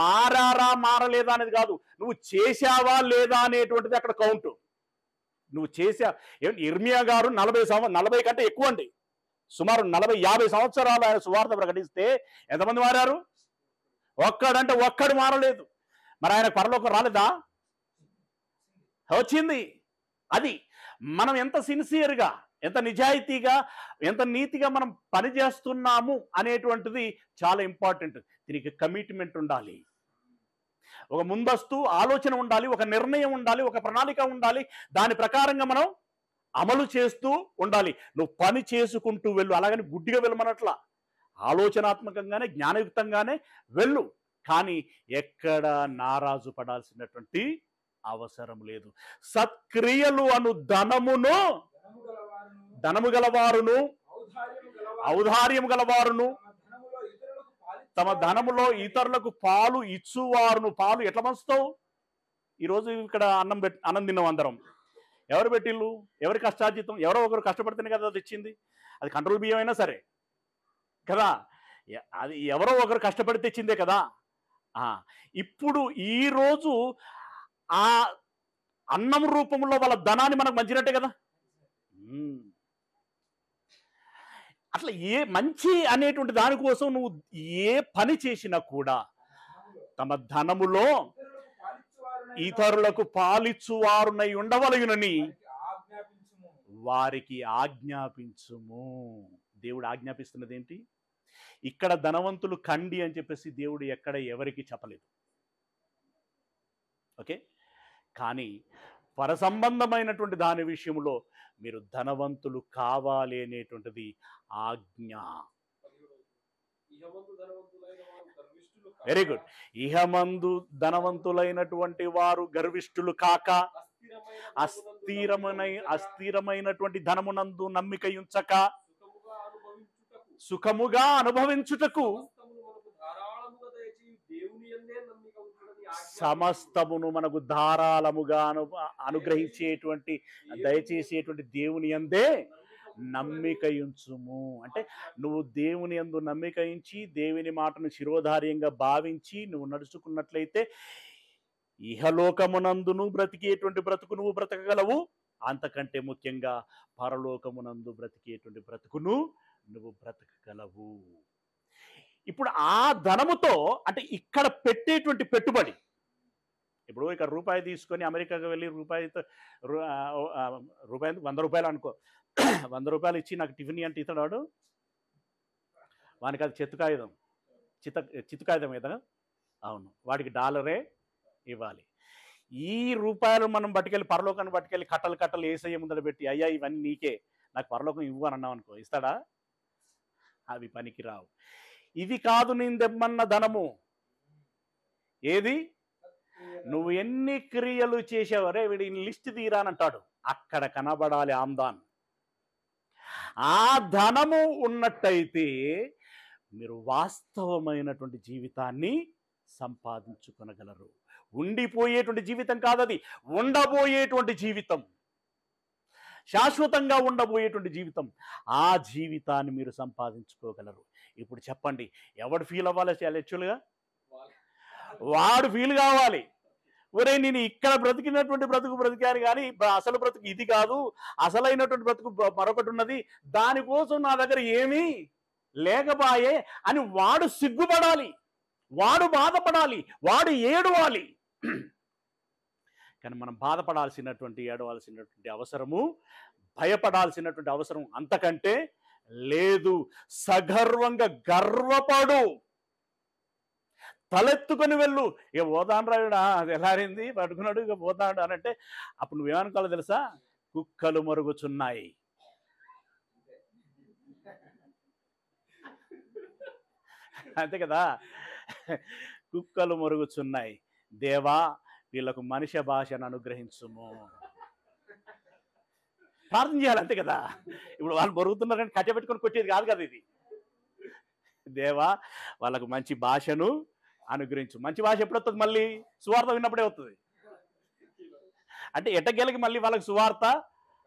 మారారా మారలేదా అనేది కాదు, నువ్వు చేశావా లేదా అనేటువంటిది అక్కడ కౌంటు. నువ్వు ఇర్మియా గారు 40 కంటే ఎక్కువ అండి, సుమారు 40-50 సంవత్సరాలు ఆయన సువార్త ప్రకటిస్తే ఎంతమంది మారారు? ఒక్కడు మారలేదు. మరి ఆయన పరలోకం రాలేదా? వచ్చింది. అది మనం ఎంత సిన్సియర్గా, ఎంత నిజాయితీగా, ఎంత నీతిగా మనం పనిచేస్తున్నాము అనేటువంటిది చాలా ఇంపార్టెంట్. దీనికి కమిట్మెంట్ ఉండాలి, ఒక ముందస్తు ఆలోచన ఉండాలి, ఒక నిర్ణయం ఉండాలి, ఒక ప్రణాళిక ఉండాలి. దాని ప్రకారంగా మనం అమలు చేస్తూ ఉండాలి. నువ్వు పని చేసుకుంటూ వెళ్ళు, అలాగని గుడ్డిగా వెళ్ళమనట్లా. ఆలోచనాత్మకంగానే జ్ఞానయుక్తంగానే వెళ్ళు, కానీ ఎక్కడ నారాజు పడాల్సినటువంటి అవసరం లేదు. సత్క్రియలు అను ధనము గలవారును ఔదార్యము గలవారును తమ ధనములో ఇతరులకు పాలు ఇచ్చువారును. పాలు ఎట్లా పంచుతావు? ఈరోజు ఇక్కడ అన్నం తిన్నాం అందరం. ఎవరు పెట్టిళ్ళు? ఎవరి కష్టార్జితం? ఎవరో ఒకరు కష్టపడితేనే కదా అది ఇచ్చింది. అది కంట్రోల్ బియ్యం అయినా సరే కదా, అది ఎవరో ఒకరు కష్టపడి తెచ్చిందే కదా. ఇప్పుడు ఈరోజు ఆ అన్నం రూపంలో వాళ్ళ ధనాన్ని మనకు మంచినట్టే కదా. అట్లా ఏ మంచి అనేటువంటి దానికోసం నువ్వు ఏ పని చేసినా కూడా తమ ధనములో ఇతరులకు పాలిచ్చువారునై ఉండవలయునని వారికి ఆజ్ఞాపించుము. దేవుడు ఆజ్ఞాపిస్తున్నది ఏంటి? ఇక్కడ ధనవంతులు కండి అని చెప్పేసి దేవుడు ఎక్కడ ఎవరికి చెప్పలేదు. ఓకే, కానీ పరసంబంధమైనటువంటి దాని విషయంలో మీరు ధనవంతులు కావాలి అనేటువంటిది ఆజ్ఞ. Very good. ఇహమందు ధనవంతులైనటువంటి వారు గర్విష్ఠులు కాక అస్థిరమైనటువంటి ధనమునందు నమ్మిక ఉంచక సుఖముగా అనుభవించుటకు సమస్తమును మనకు ధారాళముగా అనుగ్రహించేటువంటి దయచేసేటువంటి దేవుని యందే నమ్మిక ఉంచుము. అంటే నువ్వు దేవుని యందు నమ్మిక ఉంచి దేవుని మాటను శిరోధార్యంగా భావించి నువ్వు నడుచుకున్నట్లయితే ఇహలోకమునందును బ్రతికేటువంటి బ్రతుకు నువ్వు బ్రతకగలవు. అంతకంటే ముఖ్యంగా పరలోకమునందు బ్రతికేటువంటి బ్రతుకును నువ్వు బ్రతకగలవు. ఇప్పుడు ఆ ధనముతో అంటే ఇక్కడ పెట్టేటువంటి పెట్టుబడి, ఇప్పుడు ఇక్కడ రూపాయి తీసుకొని అమెరికాకు వెళ్ళి రూపాయితో రూపాయి 100 రూపాయలు అనుకో, 100 రూపాయలు ఇచ్చి నాకు టిఫిన్ అంటే ఇతడాడు వానికి అది చిత్తు కాగితం కదా. అవును, వాడికి డాలరే ఇవ్వాలి. ఈ రూపాయలు మనం పట్టుకెళ్ళి పరలోకాన్ని పట్టుకెళ్ళి కట్టలు ఏసయ్య ముందర పెట్టి అయ్యా ఇవన్నీ నీకే, నాకు పరలోకం ఇవ్వు అని అన్నావు అనుకో, ఇస్తాడా? అవి పనికి రావు. ఇది కాదు నేను తెమ్మన్న ధనము. ఏది? నువ్వు ఎన్ని క్రియలు చేసావరే వీడి లిస్ట్ తీరానంటాడు, అక్కడ కనబడాలి ఆమ్దాన్. ఆ ధనము ఉన్నట్టయితే మీరు వాస్తవమైనటువంటి జీవితాన్ని సంపాదించుకొనగలరు. ఉండిపోయేటువంటి జీవితం కాదది, ఉండబోయేటువంటి జీవితం, శాశ్వతంగా ఉండబోయేటువంటి జీవితం. ఆ జీవితాన్ని మీరు సంపాదించుకోగలరు. ఇప్పుడు చెప్పండి, ఎవడు ఫీల్ అవ్వాలి? యాక్చువల్గా వాడు ఫీల్ కావాలి, ఒరే నేను ఇక్కడ బ్రతికినటువంటి బ్రతికాను కానీ అసలు బ్రతుకు ఇది కాదు, అసలైనటువంటి బ్రతుకు మరొకటి ఉన్నది, దానికోసం నా దగ్గర ఏమీ లేకపాయే అని వాడు సిగ్గుపడాలి, వాడు బాధపడాలి, వాడు ఏడవాలి. కానీ మనం బాధపడాల్సినటువంటి ఏడవలసినటువంటి అవసరము, భయపడాల్సినటువంటి అవసరం అంతకంటే లేదు. సగర్వంగా గర్వపడు, తలెత్తుకొని వెళ్ళు. ఇక పోతాను రాయుడా, అది ఎలా అయింది పట్టుకున్నాడు, ఇక పోతాడు అని అంటే అప్పుడు నువ్వేమనుకోవాలో తెలుసా? కుక్కలు మరుగుచున్నాయి. అంతే కదా, కుక్కలు మరుగుచున్నాయి, దేవా వీళ్ళకు మనిషి భాషను అనుగ్రహించుము. ప్రార్థన చేయాలి, అంతే కదా. ఇప్పుడు వాళ్ళు మరుగుతున్నారని కట్టె పెట్టుకొని కొట్టేది కాదు కదా ఇది. దేవా వాళ్ళకు మంచి భాషను అనుగ్రహించు. మంచి భాష ఎప్పుడు వస్తుంది? మళ్ళీ సువార్త విన్నప్పుడే వస్తుంది. అంటే ఎట్టకేలకి మళ్ళీ వాళ్ళకి సువార్త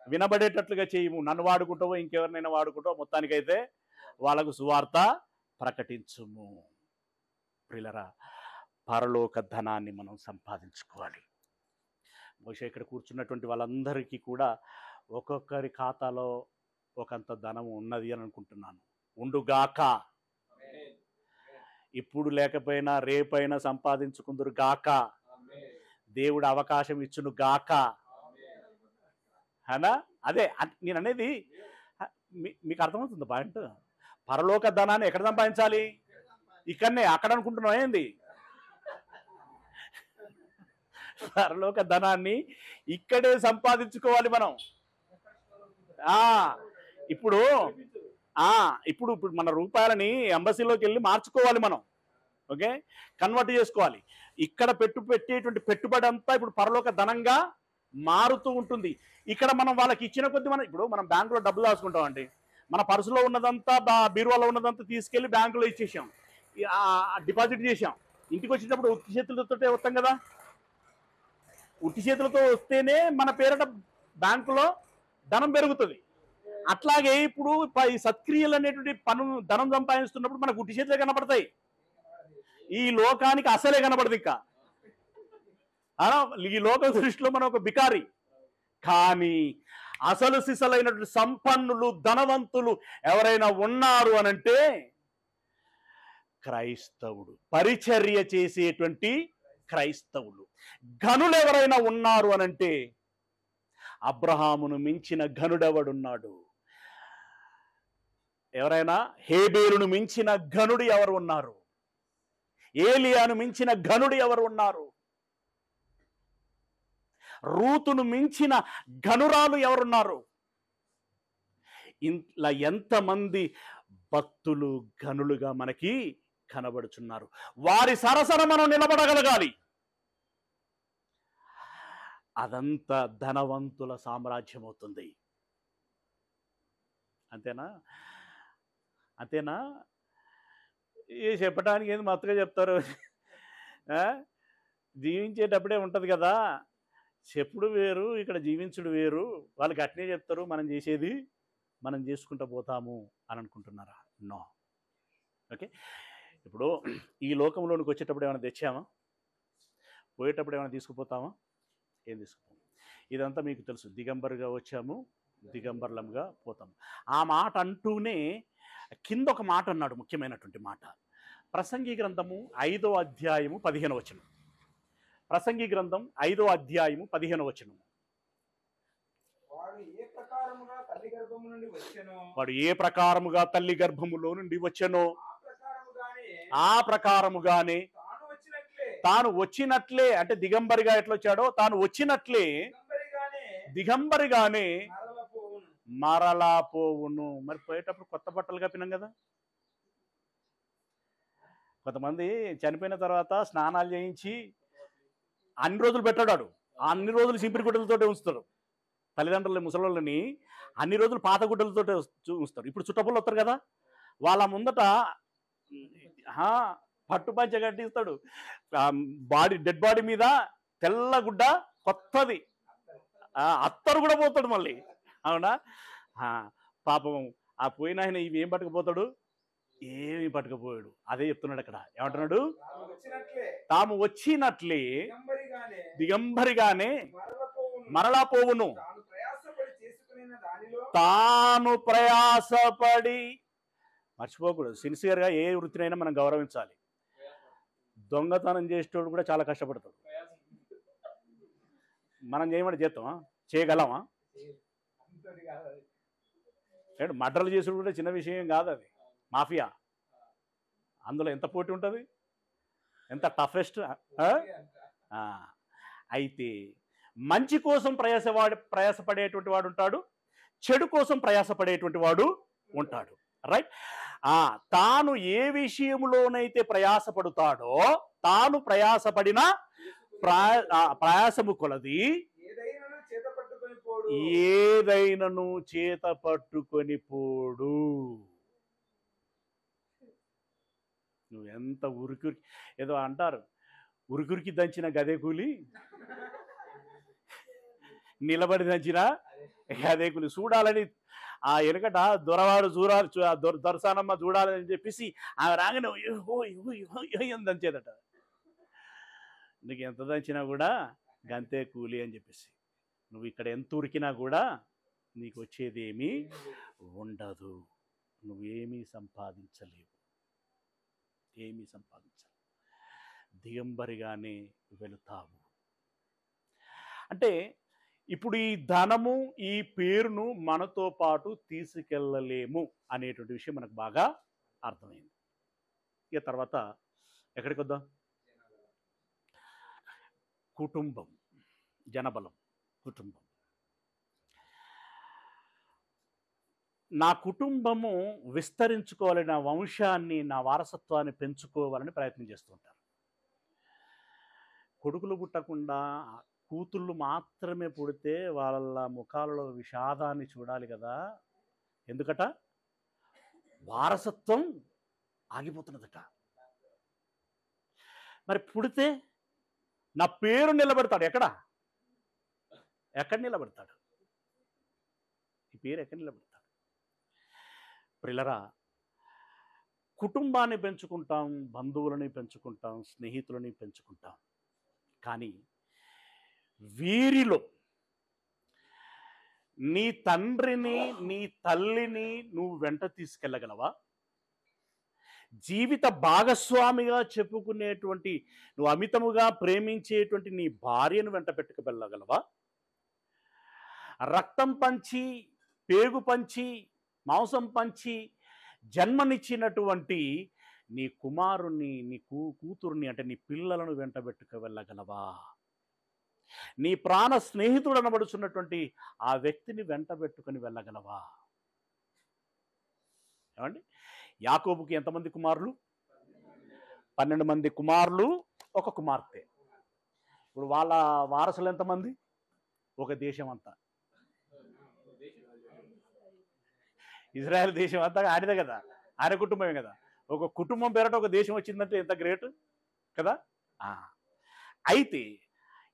వినబడేటట్లుగా చేయము. నన్ను వాడుకుంటావో ఇంకెవరినైనా వాడుకుంటావో మొత్తానికైతే వాళ్ళకు సువార్త ప్రకటించుము. ప్రియులరా, పరలోక ధనాన్ని మనం సంపాదించుకోవాలి. బహుశా ఇక్కడ కూర్చున్నటువంటి వాళ్ళందరికీ కూడా ఒక్కొక్కరి ఖాతాలో ఒకంత ధనం ఉన్నది అని అనుకుంటున్నాను. ఉండుగాక. ఇప్పుడు లేకపోయినా రేపైనా సంపాదించుకుందరు గాక. దేవుడు అవకాశం ఇచ్చును గాక. అనా అదే నేను అనేది. మీకు అర్థమవుతుంది పాయింట్? పరలోక ధనాన్ని ఎక్కడ సంపాదించాలి? ఇక్కడనే. అక్కడ అనుకుంటున్నాం ఏంది? పరలోక ధనాన్ని ఇక్కడే సంపాదించుకోవాలి మనం. ఇప్పుడు ఇప్పుడు మన రూపాయలని ఎంబసీలోకి వెళ్ళి మార్చుకోవాలి మనం. ఓకే, కన్వర్ట్ చేసుకోవాలి. ఇక్కడ పెట్టేటువంటి పెట్టుబడి అంతా ఇప్పుడు పరలోక ధనంగా మారుతూ ఉంటుంది. ఇక్కడ మనం వాళ్ళకి ఇచ్చిన కొద్ది మనం బ్యాంకులో డబ్బులు దాచుకుంటామండి. మన పర్సులో ఉన్నదంతా బీరువాలో ఉన్నదంతా తీసుకెళ్లి బ్యాంకులో ఇచ్చేసాం, డిపాజిట్ చేసాం. ఇంటికి వచ్చేటప్పుడు ఉట్టి చేతులతో వస్తాం కదా. ఉట్టి చేతులతో వస్తేనే మన పేరట బ్యాంకులో ధనం పెరుగుతుంది. అట్లాగే ఇప్పుడు ఈ సత్క్రియలు అనేటువంటి ధనం సంపాదిస్తున్నప్పుడు మనకు ఉట్టి చేతులే కనపడతాయి. ఈ లోకానికి అసలే కనపడదు. ఇంకా ఈ లోక దృష్టిలో మనం ఒక బికారి. కానీ అసలు సిసలైనటువంటి సంపన్నులు, ధనవంతులు ఎవరైనా ఉన్నారు అనంటే క్రైస్తవుడు, పరిచర్య చేసేటువంటి క్రైస్తవులు. ఘనులు ఎవరైనా ఉన్నారు అనంటే అబ్రహామును మించిన ఘనుడెవడున్నాడు? ఎవరైనా హేబేలును మించిన ఘనుడు ఎవరు ఉన్నారు? ఏలియాను మించిన ఘనుడు ఎవరు ఉన్నారు? రూతును మించిన ఘనురాలు ఎవరున్నారు? ఇంట్లో ఎంతమంది భక్తులు ఘనులుగా మనకి కనబడుచున్నారు. వారి సరసన మనం నిలబడగలగాలి. అదంతా ధనవంతుల సామ్రాజ్యం అవుతుంది. అంతేనా? చెప్పడానికి ఏంది మత్తుగా చెప్తారు? జీవించేటప్పుడే ఉంటుంది కదా. చెప్పుడు వేరు, ఇక్కడ జీవించుడు వేరు. వాళ్ళకి అట్నే చెప్తారు. మనం చేసేది మనం చేసుకుంటూ పోతాము అని అనుకుంటున్నారా? నో. ఓకే, ఇప్పుడు ఈ లోకంలోనికి వచ్చేటప్పుడు ఏమైనా తెచ్చామా? పోయేటప్పుడు ఏమైనా తీసుకుపోతామా? ఏం తీసుకుపోతాం? ఇదంతా మీకు తెలుసు. దిగంబరుగా వచ్చాము, దిగంబర్లంగా పోతాము. ఆ మాట అంటూనే కింద ఒక మాట అన్నాడు, ముఖ్యమైనటువంటి మాట. ప్రసంగి గ్రంథము 5వ అధ్యాయము 15వ వచనం. ప్రసంగి గ్రంథం 5వ అధ్యాయము 15వ వచనం. వాడు ఏ ప్రకారముగా తల్లి గర్భములో నుండి వచ్చెనో ఆ ప్రకారముగానే తాను వచ్చినట్లే, అంటే దిగంబరిగా ఎట్లొచ్చాడో తాను వచ్చినట్లే దిగంబరిగానే మరలా పోవును. మరి పోయేటప్పుడు కొత్త బట్టలు కప్పినాం కదా. కొంతమంది చనిపోయిన తర్వాత స్నానాలు చేయించి అన్ని రోజులు పెట్టాడు. అన్ని రోజులు సింపిరి గుడ్డలతోటే ఉంచుతారు. తల్లిదండ్రుల ముసలోళ్ళని అన్ని రోజులు పాత గుడ్డలతోటే ఉంచుతారు. ఇప్పుడు చుట్టపుళ్ళు వస్తారు కదా, వాళ్ళ ముందట పట్టుపంచ కట్టిస్తాడు. డెడ్ బాడీ మీద తెల్ల గుడ్డ కొత్తది, అత్తరు కూడా పోతాడు మళ్ళీ. అవునా? పాపం ఆ పోయిన ఆయన ఇవి ఏం పట్టుకుపోతాడు? ఏమి పట్టుకుపోయాడు. అదే చెప్తున్నాడు అక్కడ. ఏమంటున్నాడు? తాము వచ్చినట్లే దిగంబరిగానే మరలా పోవును. తాను ప్రయాసపడి, మర్చిపోకూడదు, సిన్సియర్గా ఏ వృత్తినైనా మనం గౌరవించాలి. దొంగతనం చేసేటోడు కూడా చాలా కష్టపడతాడు. మనం చేయమని చేస్తామా? చేయగలమా? మర్డర్లు చేసుడు కూడా చిన్న విషయం కాదు. అది మాఫియా. అందులో ఎంత పోటీ ఉంటుంది, ఎంత టఫెస్ట్. అయితే మంచి కోసం ప్రయాసపడేటువంటి వాడు ఉంటాడు, చెడు కోసం ప్రయాసపడేటువంటి వాడు ఉంటాడు. రైట్? తాను ఏ విషయంలోనైతే ప్రయాసపడతాడో తాను ప్రయాసపడిన ప్రయాసము కొలది ఏదైనను చేత పట్టుకొని పోడు. నువ్వు ఎంత ఉరికి ఏదో అంటారు, ఉరికురికి దంచిన గదే కూలి, నిలబడి దంచిన గదే కూలి. చూడాలని ఆ వెనకట దొరవాడు చూడాలి, దొరసానమ్మ చూడాలని చెప్పేసి ఆమె రాగానే దంచేదట. నీకు ఎంత దంచినా కూడా గంతే కూలి అని చెప్పేసి. నువ్వు ఇక్కడ ఎంత ఉరికినా కూడా నీకు వచ్చేది ఏమీ ఉండదు. నువ్వేమీ సంపాదించలేవు, ఏమీ సంపాదించలేవు. దిగంబరిగానే వెళుతావు. అంటే ఇప్పుడు ఈ ధనము, ఈ పేరును మనతో పాటు తీసుకెళ్ళలేము అనేటువంటి విషయం మనకు బాగా అర్థమైంది. ఇక తర్వాత ఎక్కడికి వద్దాం? కుటుంబం, జనబలం, కుటుంబం. నా కుటుంబము విస్తరించుకోవాలి, నా వంశాన్ని, నా వారసత్వాన్ని పెంచుకోవాలని ప్రయత్నం చేస్తుంటారు. కొడుకులు పుట్టకుండా కూతుళ్ళు మాత్రమే పుడితే వాళ్ళ ముఖాలలో విషాదాన్ని చూడాలి కదా. ఎందుకట? వారసత్వం ఆగిపోతున్నదట. మరి పుడితే నా పేరు నిలబెడతాడు. ఎక్కడ నిలబెడతాడు? ఈ పేరు ఎక్కడ నిలబెడతాడు? ప్రియులారా, కుటుంబాన్ని పెంచుకుంటాం, బంధువులని పెంచుకుంటాం, స్నేహితులని పెంచుకుంటాం. కానీ వీరిలో నీ తండ్రిని, నీ తల్లిని నువ్వు వెంట తీసుకెళ్ళగలవా? జీవిత భాగస్వామిగా చెప్పుకునేటువంటి, నువ్వు అమితముగా ప్రేమించేటువంటి నీ భార్యను వెంట పెట్టుకు వెళ్ళగలవా? రక్తం పంచి, పేగు పంచి, మాంసం పంచి జన్మనిచ్చినటువంటి నీ కుమారుణ్ణి, నీ కూతుర్ని అంటే నీ పిల్లలను వెంట పెట్టుకు వెళ్ళగలవా? నీ ప్రాణ స్నేహితుడు అనబడుచున్నటువంటి ఆ వ్యక్తిని వెంట పెట్టుకుని వెళ్ళగలవా? ఏమండి? యాకోబుకి ఎంతమంది కుమారులు? 12 మంది కుమారులు, ఒక కుమార్తె. ఇప్పుడు వాళ్ళ వారసులు ఎంతమంది? ఒక దేశం అంతా, ఇజ్రాయెల్ దేశం అంతా ఆయనదే కదా, ఆయన కుటుంబమే కదా. ఒక కుటుంబం పేరట ఒక దేశం వచ్చిందంటే ఎంత గ్రేట్ కదా. అయితే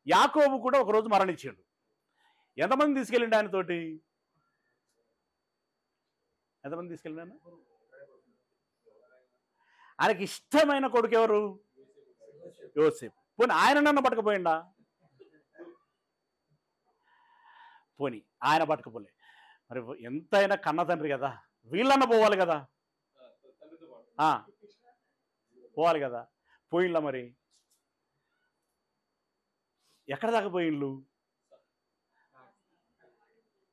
యాకోబు కూడా ఒకరోజు మరణించాడు. ఎంతమంది తీసుకెళ్ళిండు ఆయనతోటి? ఎంతమంది తీసుకెళ్ళిండు? ఆయనకి ఇష్టమైన కొడుకు ఎవరు? యోసేపు. పోనీ ఆయన నన్ను పట్టుకుపోయిండా? పోనీ ఆయన పట్టుకుపోలే. మరి ఎంతైనా కన్న తండ్రి కదా, వీళ్ళన్న పోవాలి కదా, పోవాలి కదా. పోయిండ్లా? మరి ఎక్కడ దాకా పోయిండ్లు?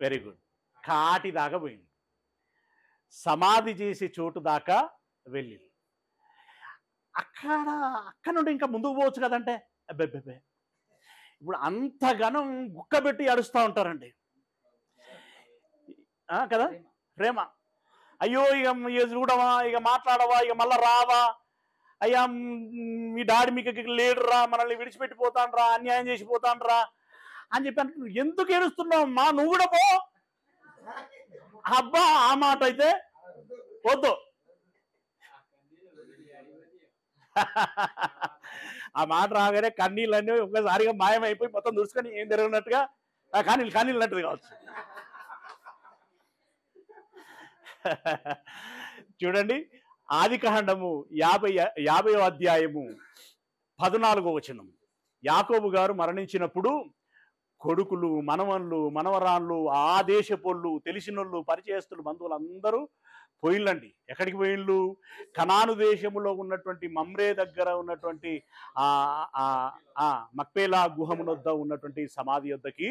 వెరీ గుడ్, కాటి దాకా పోయిండు. సమాధి చేసే చోటు దాకా వెళ్ళి అక్కడ నుండి ఇంకా ముందుకు పోవచ్చు కదంటే, అబ్బెబ్బెబ్బే ఇప్పుడు అంతగానం గుక్కబెట్టి అడుస్తూ ఉంటారండి కదా. ప్రేమ, అయ్యో ఇక చూడవా, ఇక మాట్లాడవా, ఇక మళ్ళా రావా, అయ్యా మీ డాడీ మీకు లేడురా, మనల్ని విడిచిపెట్టిపోతాను రా, అన్యాయం చేసిపోతాను రా అని చెప్పి అంటే ఎందుకు ఏడుస్తున్నావు మా, నువ్వు కూడా పో. అబ్బా ఆ మాట అయితే వద్దు. ఆ మాట రాగానే కన్నీళ్ళన్నీ ఒకసారిగా మాయమైపోయి మొత్తం దుడుచుకొని ఏం జరిగినట్టుగా కన్నీళ్ళు నట్టుది కావచ్చు. చూడండి, ఆదికాండము 50వ అధ్యాయము 14వ వచనం. యాకోబు గారు మరణించినప్పుడు కొడుకులు, మనవన్లు, మనవరాళ్ళు, ఆ దేశపోళ్ళు, తెలిసినోళ్ళు, పరిచయస్తులు, బంధువులు అందరూ పోయిళ్ళండి. ఎక్కడికి పోయిళ్ళు? కనాను దేశములో ఉన్నటువంటి మమ్రే దగ్గర ఉన్నటువంటి మక్పేలా గుహమునొద్ద ఉన్నటువంటి సమాధి వద్దకి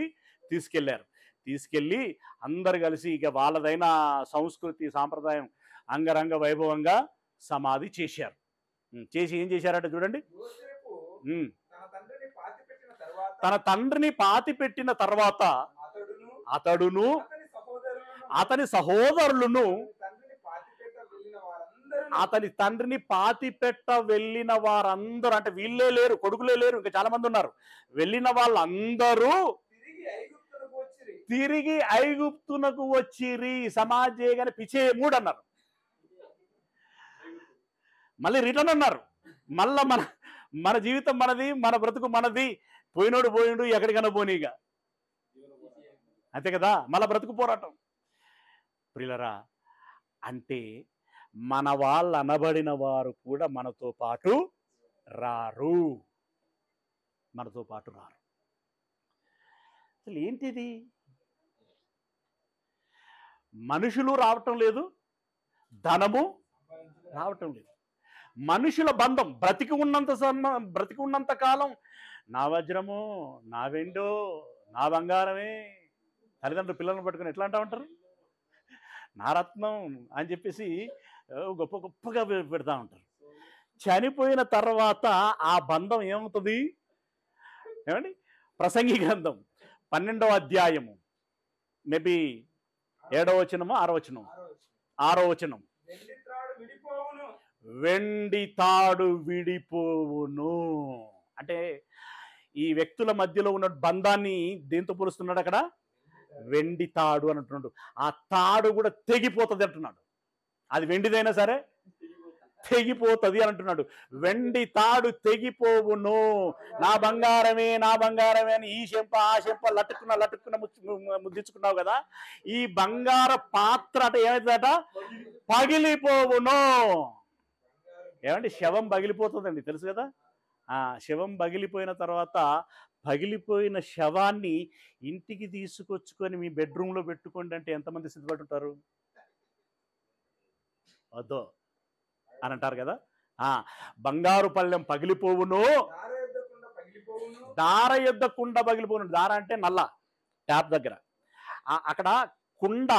తీసుకెళ్లారు. తీసుకెళ్ళి అందరు కలిసి ఇక వాళ్ళదైన సంస్కృతి సాంప్రదాయం అంగరంగ వైభవంగా సమాధి చేశారు. చేసి ఏం చేశారట చూడండి. తన తండ్రిని పాతి పెట్టిన తర్వాత అతడును అతని సహోదరులను అతని తండ్రిని పాతిపెట్ట వెళ్ళిన వారందరూ, అంటే వీళ్ళే లేరు, కొడుకులే లేరు, ఇంకా చాలా మంది ఉన్నారు, వెళ్ళిన వాళ్ళందరూ తిరిగి ఐగుప్తునకు వచ్చిరి. సమాజేగానే పిచ్చే మూడు అన్నారు. మళ్ళీ రిటర్న్ అన్నారు. మళ్ళా మన మన జీవితం మనది, మన బ్రతుకు మనది, పోయినోడు పోయిండు, ఎక్కడికైనా పోనీగా, అంతే కదా, మళ్ళా బ్రతుకు పోరాటం. ప్రియులరా, అంటే మన వాళ్ళు అనబడిన వారు కూడా మనతో పాటు రారు, మనతో పాటు రారు. అసలు ఏంటిది? మనుషులు రావటం లేదు, ధనము రావటం లేదు. మనుషుల బంధం బ్రతికి ఉన్నంత కాలం నా వజ్రము, నా వెండో, నా బంగారమే. తల్లిదండ్రులు పిల్లలను పట్టుకుని ఎట్లా అంటా ఉంటారు? నా రత్నం అని చెప్పేసి గొప్ప గొప్పగా పెడతా ఉంటారు. చనిపోయిన తర్వాత ఆ బంధం ఏమవుతుంది? ఏమండి, ప్రసంగి గ్రంథం 12వ అధ్యాయము, మేబీ 7వ వచనము 6వ వచనం, వెండి తాడు విడిపోవును. అంటే ఈ వ్యక్తుల మధ్యలో ఉన్న బంధాన్ని దేంతో పోలుస్తున్నాడు అక్కడ? వెండి తాడు అని అంటున్నాడు. ఆ తాడు కూడా తెగిపోతుంది అంటున్నాడు. అది వెండిదైనా సరే తెగిపోతుంది అని అంటున్నాడు. వెండి తాడు తెగిపోవును, నా బంగారమే, నా బంగారమే అని ఈ చెంప ఆ చెంప లట్టుకున్న ముద్దించుకున్నావు కదా, ఈ బంగార పాత్ర అట ఏమవుతుందట? పగిలిపోవును. ఏమంటే శవం పగిలిపోతుందండి, తెలుసు కదా. శవం పగిలిపోయిన తర్వాత పగిలిపోయిన శవాన్ని ఇంటికి తీసుకొచ్చుకొని మీ బెడ్రూమ్లో పెట్టుకోండి అంటే ఎంతమంది సిద్ధపడి ఉంటారు? వద్దో అని అంటారు కదా. బంగారు పళ్ళెం పగిలిపోవును, దార యొద్ద కుండ పగిలిపోవును. దార అంటే నల్ల ట్యాప్ దగ్గర, అక్కడ కుండ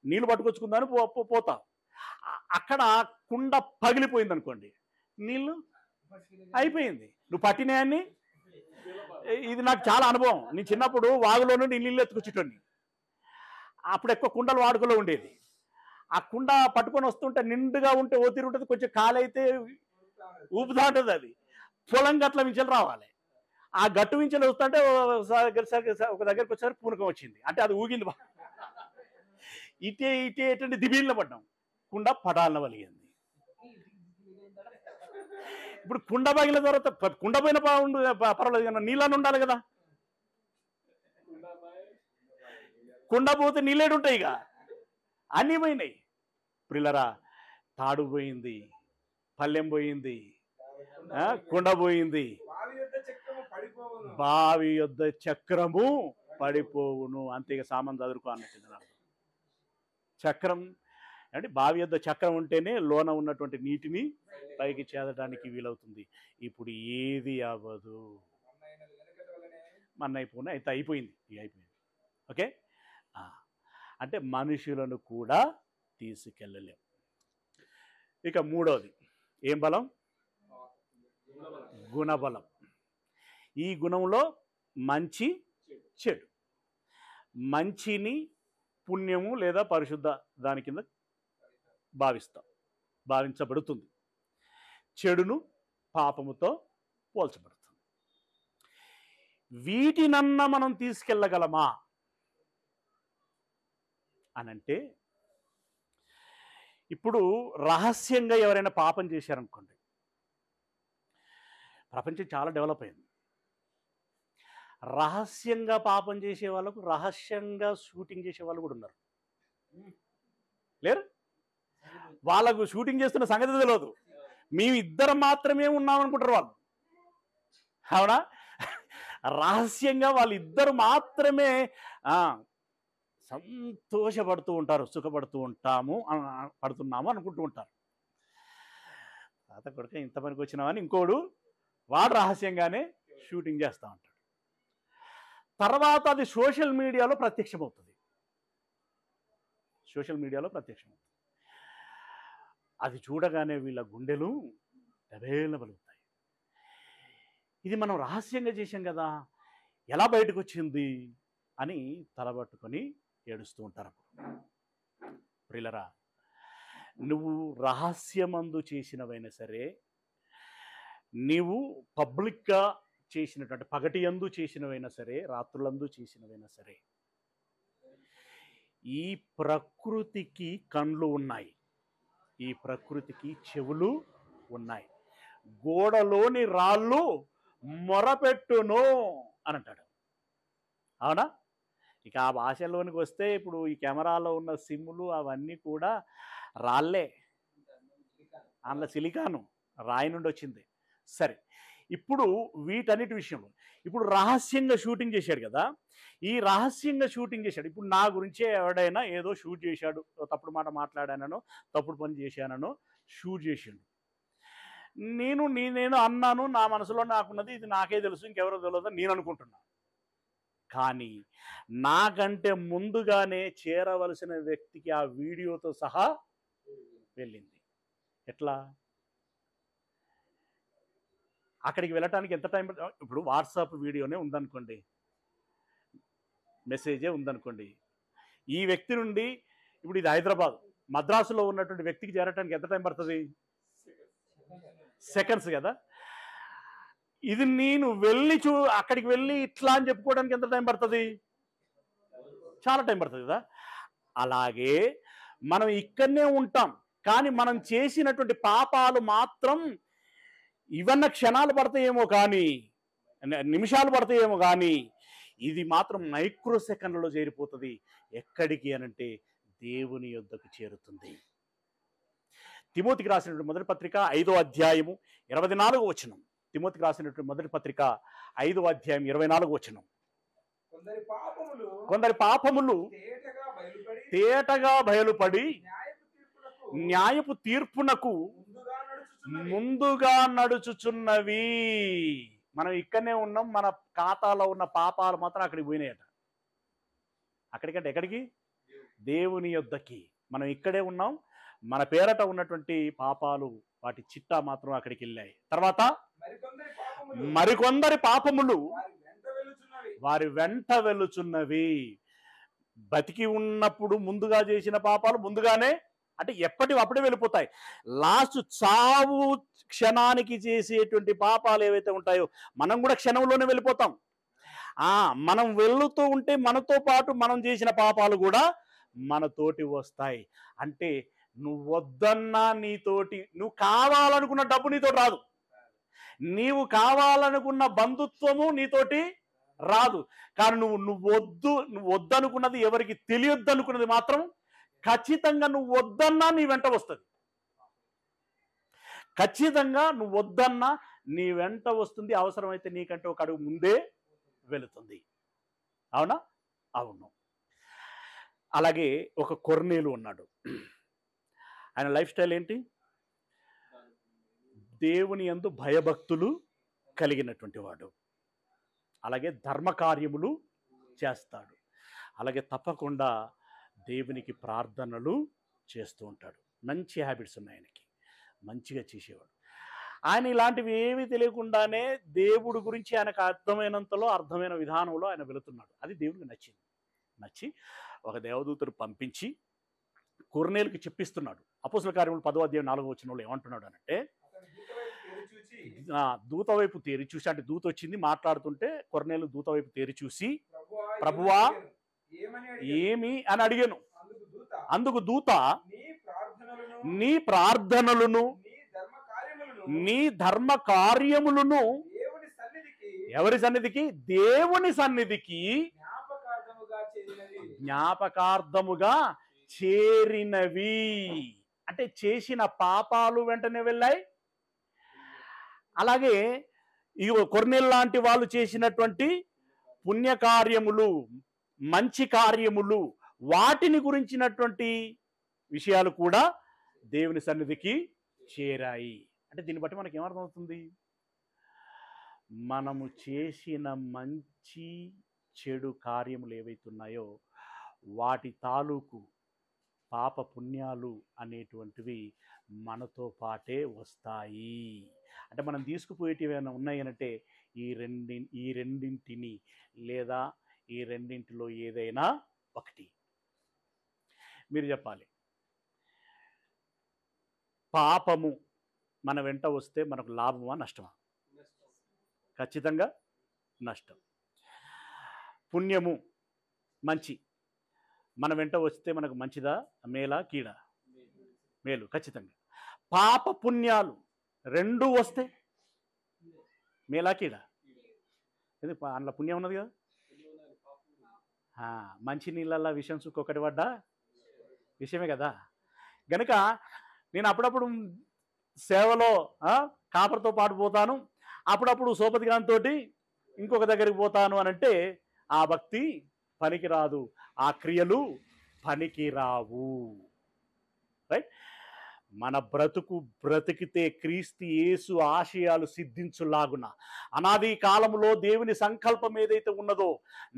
నీళ్ళు పట్టుకొచ్చుకుందాని పోతా, అక్కడ కుండ పగిలిపోయింది అనుకోండి, నీళ్ళు అయిపోయింది, నువ్వు పట్టినాయన్ని. ఇది నాకు చాలా అనుభవం. నేను చిన్నప్పుడు వాగులో నుండి నీళ్ళు ఎత్తుకొచ్చేటోని. అప్పుడు ఎక్కువ కుండలు వాడుకలో ఉండేది. ఆ కుండ పట్టుకొని వస్తుంటే నిండుగా ఉంటే ఓతిరి ఉంటుంది, కొంచెం కాలైతే ఊపుతా ఉంటుంది. అది పొలం గట్ల వించెలు రావాలి. ఆ గట్టు వించెలు వస్తుంటే ఒక దగ్గరికి వచ్చేసరికి పూనకం వచ్చింది, అంటే అది ఊగింది. ఇటే ఎటువంటి దిబీళ్ళ పడ్డాం, కుండ పటాలన వలిగింది. ఇప్పుడు కుండ పగిలిన తర్వాత కుండ పోయిన పర్వాలేదు కదా, నీళ్ళని ఉండాలి కదా. కుండ పోతే నీళ్ళేడు ఉంటాయి, ఇక అన్నీ పోయినాయి. ప్రియులరా, తాడు పోయింది, పల్లెం పోయింది, కుండ పోయింది, బావి యొద్ద చక్రము పడిపోవును. అంతేగా సామాన్ చదువుకో అన్నట్టు. చక్రం అంటే బావి యొద్ద చక్రం ఉంటేనే లోన ఉన్నటువంటి నీటిని పైకి చేదడానికి వీలవుతుంది. ఇప్పుడు ఏది అవ్వదు, మన్నైపోయినా అయితే అయిపోయింది. ఓకే, అంటే మనుషులను కూడా తీసుకెళ్ళలేం. ఇక మూడవది ఏం బలం? గుణబలం. ఈ గుణంలో మంచి చెడు. మంచిని పుణ్యము లేదా పరిశుద్ధ దాని కింద భావించబడుతుంది. చెడును పాపముతో పోల్చబడుతుంది. వీటినన్నా మనం తీసుకెళ్ళగలమా అనంటే, ఇప్పుడు రహస్యంగా ఎవరైనా పాపం చేశారనుకోండి, ప్రపంచం చాలా డెవలప్ అయింది. రహస్యంగా పాపం చేసే వాళ్ళకు రహస్యంగా షూటింగ్ చేసే వాళ్ళు కూడా ఉన్నారు, లేరు? వాళ్ళకు షూటింగ్ చేస్తున్న సంగతి తెలియదు, మేమిద్దరం మాత్రమే ఉన్నామనుకుంటారు వాళ్ళు. అవునా? రహస్యంగా వాళ్ళిద్దరు మాత్రమే సంతోషపడుతూ ఉంటారు, సుఖపడుతూ పడుతున్నాము అనుకుంటూ ఉంటారు. తాత కొడుక ఇంత పనికి వచ్చినామని ఇంకోడు వాడు రహస్యంగానే షూటింగ్ చేస్తూ ఉంటాడు. తర్వాత అది సోషల్ మీడియాలో ప్రత్యక్షమవుతుంది. అది చూడగానే వీళ్ళ గుండెలు దబేలబలుగుతాయి. ఇది మనం రహస్యంగా చేశాం కదా, ఎలా బయటకు వచ్చింది అని తలబట్టుకొని ఏడుస్తూ ఉంటారు. ప్రియులరా, నువ్వు రహస్యమందు చేసినవైనా సరే, నీవు పబ్లిక్గా చేసినటువంటి పగటి యందు చేసినవైనా సరే, రాత్రులందు చేసినవైనా సరే, ఈ ప్రకృతికి కళ్ళు ఉన్నాయి, ఈ ప్రకృతికి చెవులు ఉన్నాయి. గోడలోని రాళ్ళు మొరపెట్టును అని అంటాడు. అవునా? ఇక ఆ భాషలోనికి వస్తే ఇప్పుడు ఈ కెమెరాలో ఉన్న సిమ్ములు అవన్నీ కూడా రాళ్ళే, అందులో సిలికాను రాయి నుండి వచ్చింది. సరే, ఇప్పుడు వీటన్నిటి విషయంలో ఇప్పుడు రహస్యంగా షూటింగ్ చేశాడు కదా. ఈ రహస్యంగా షూటింగ్ చేశాడు. ఇప్పుడు నా గురించే ఎవడైనా ఏదో షూట్ చేశాడు, తప్పుడు మాట మాట్లాడానో తప్పుడు పని చేశానో షూట్ చేసాడు. నేను అన్నాను, నా మనసులో నాకున్నది, ఇది నాకే తెలుసు, ఇంకెవరో తెలియదు నేను అనుకుంటున్నాను. కానీ నాకంటే ముందుగానే చేరవలసిన వ్యక్తికి ఆ వీడియోతో సహా వెళ్ళింది. ఎట్లా? అక్కడికి వెళ్ళటానికి ఎంత టైం? ఇప్పుడు వాట్సాప్ వీడియోనే ఉందనుకోండి, మెసేజే ఉందనుకోండి, ఈ వ్యక్తి నుండి ఇప్పుడు ఇది హైదరాబాద్, మద్రాసులో ఉన్నటువంటి వ్యక్తికి చేరటానికి ఎంత టైం పడుతుంది? సెకండ్స్ కదా. ఇది నేను వెళ్ళి అక్కడికి వెళ్ళి ఇట్లా అని చెప్పుకోవడానికి ఎంత టైం పడుతుంది? చాలా టైం పడుతుంది కదా. అలాగే మనం ఇక్కడనే ఉంటాం, కానీ మనం చేసినటువంటి పాపాలు మాత్రం ఇవన్న క్షణాలు పడతాయేమో కానీ, నిమిషాలు పడతాయేమో కానీ, ఇది మాత్రం మైక్రో సెకండ్లలో చేరిపోతుంది. ఎక్కడికి అనంటే దేవుని యొద్దకు చేరుతుంది. తిమోతికి రాసినటువంటి మొదటి పత్రిక 5వ అధ్యాయము 24వ వచనం. తిమోతికి రాసినటువంటి మొదటి పత్రిక 5వ అధ్యాయం 24వ వచనం. కొందరి పాపములు తేటగా బయలుపడి న్యాయపు తీర్పునకు ముందుగా నడుచుచున్నవి. మనం ఇక్కడనే ఉన్నాం, మన ఖాతాలో ఉన్న పాపాలు మాత్రం అక్కడికి పోయినాయట. అక్కడికంటే ఎక్కడికి? దేవుని యొద్దకి. మనం ఇక్కడే ఉన్నాం, మన పేరట ఉన్నటువంటి పాపాలు వాటి చిట్టా మాత్రం అక్కడికి వెళ్ళాయి. తర్వాత మరికొందరి పాపములు వారి వెంట వెలుచున్నవి. బతికి ఉన్నప్పుడు ముందుగా చేసిన పాపాలు ముందుగానే, అంటే అప్పుడే వెళ్ళిపోతాయి. లాస్ట్ చావు క్షణానికి చేసేటువంటి పాపాలు ఏవైతే ఉంటాయో మనం కూడా క్షణంలోనే వెళ్ళిపోతాం. మనం వెళుతూ ఉంటే మనతో పాటు మనం చేసిన పాపాలు కూడా మనతోటి వస్తాయి. అంటే నువ్వు వద్దన్నా నీతోటి, నువ్వు కావాలనుకున్న డబ్బు నీతోటి రాదు, నీవు కావాలనుకున్న బంధుత్వము నీతోటి రాదు. కానీ నువ్వు వద్దనుకున్నది, ఎవరికి తెలియొద్దు అనుకున్నది మాత్రం ఖచ్చితంగా నువ్వు వద్దన్నా నీ వెంట వస్తుంది. ఖచ్చితంగా నువ్వు వద్దన్నా నీ వెంట వస్తుంది. అవసరమైతే నీకంటే ఒక అడుగు ముందే వెళుతుంది. అవునా? అవును. అలాగే ఒక కొర్నేలు ఉన్నాడు. ఆయన లైఫ్ స్టైల్ ఏంటి? దేవుని యందు భయభక్తులు కలిగినటువంటి వాడు. అలాగే ధర్మకార్యములు చేస్తాడు. అలాగే తప్పకుండా దేవునికి ప్రార్థనలు చేస్తూ ఉంటాడు. మంచి హ్యాబిట్స్ ఉన్నాయి ఆయనకి, మంచిగా చేసేవాడు. ఆయన ఇలాంటివి ఏమీ తెలియకుండానే దేవుడి గురించి ఆయనకు అర్థమైనంతలో, అర్థమైన విధానంలో ఆయన వెళుతున్నాడు. అది దేవుడికి నచ్చి ఒక దేవదూతను పంపించి కొర్నేలుకి చెప్పిస్తున్నాడు. అపోస్తల కార్యములు 10వ అధ్యాయం 4వ వచనంలో ఏమంటున్నాడు అనంటే, దూత వైపు తేరి చూసి, అంటే దూత వచ్చింది మాట్లాడుతుంటే కొర్నేలు దూత వైపు తేరి చూసి, ప్రభువా ఏమి అని అడిగాను. అందుకు దూత, నీ ప్రార్థనలను నీ ధర్మ కార్యములను ఎవరి సన్నిధికి? దేవుని సన్నిధికి జ్ఞాపకార్థముగా చేరినవి. అంటే చేసిన పాపాలు వెంటనే వెళ్ళాయి. అలాగే ఈ కొర్నేలు లాంటి వాళ్ళు చేసినటువంటి పుణ్యకార్యములు, మంచి కార్యములు, వాటిని గురించినటువంటి విషయాలు కూడా దేవుని సన్నిధికి చేరాయి. అంటే దీన్ని బట్టి మనకి ఏమర్థమవుతుంది? మనము చేసిన మంచి చెడు కార్యములు ఏవైతున్నాయో వాటి తాలూకు పాప పుణ్యాలు అనేటువంటివి మనతో పాటే వస్తాయి. అంటే మనం తీసుకుపోయేటివి ఏమైనా ఉన్నాయనంటే ఈ రెండింటిని లేదా ఈ రెండింటిలో ఏదైనా ఒకటి. మీరు చెప్పాలి, పాపము మన వెంట వస్తే మనకు లాభమా నష్టమా? ఖచ్చితంగా నష్టం. పుణ్యము మంచి మన వెంట వస్తే మనకు మంచిదా, మేలా, కీడా? మేలు ఖచ్చితంగా. పాప పుణ్యాలు రెండు వస్తే మేలాకీడా ఇది అందులో పుణ్యం ఉన్నది కదా. మంచి నీళ్ళల్లో విషం చుక్కొకటి పడ్డా విషయమే కదా. గనుక నేను అప్పుడప్పుడు సేవలో కాపర్తో పాటు పోతాను, అప్పుడప్పుడు సోపతి గాంతో ఇంకొక దగ్గరికి పోతాను అని అంటే ఆ భక్తి పనికిరాదు, ఆ క్రియలు పనికిరావు. రైట్. మన బ్రతికితే క్రీస్తు యేసు ఆశయాలు సిద్ధించులాగున అనాది కాలంలో దేవుని సంకల్పం ఏదైతే ఉన్నదో,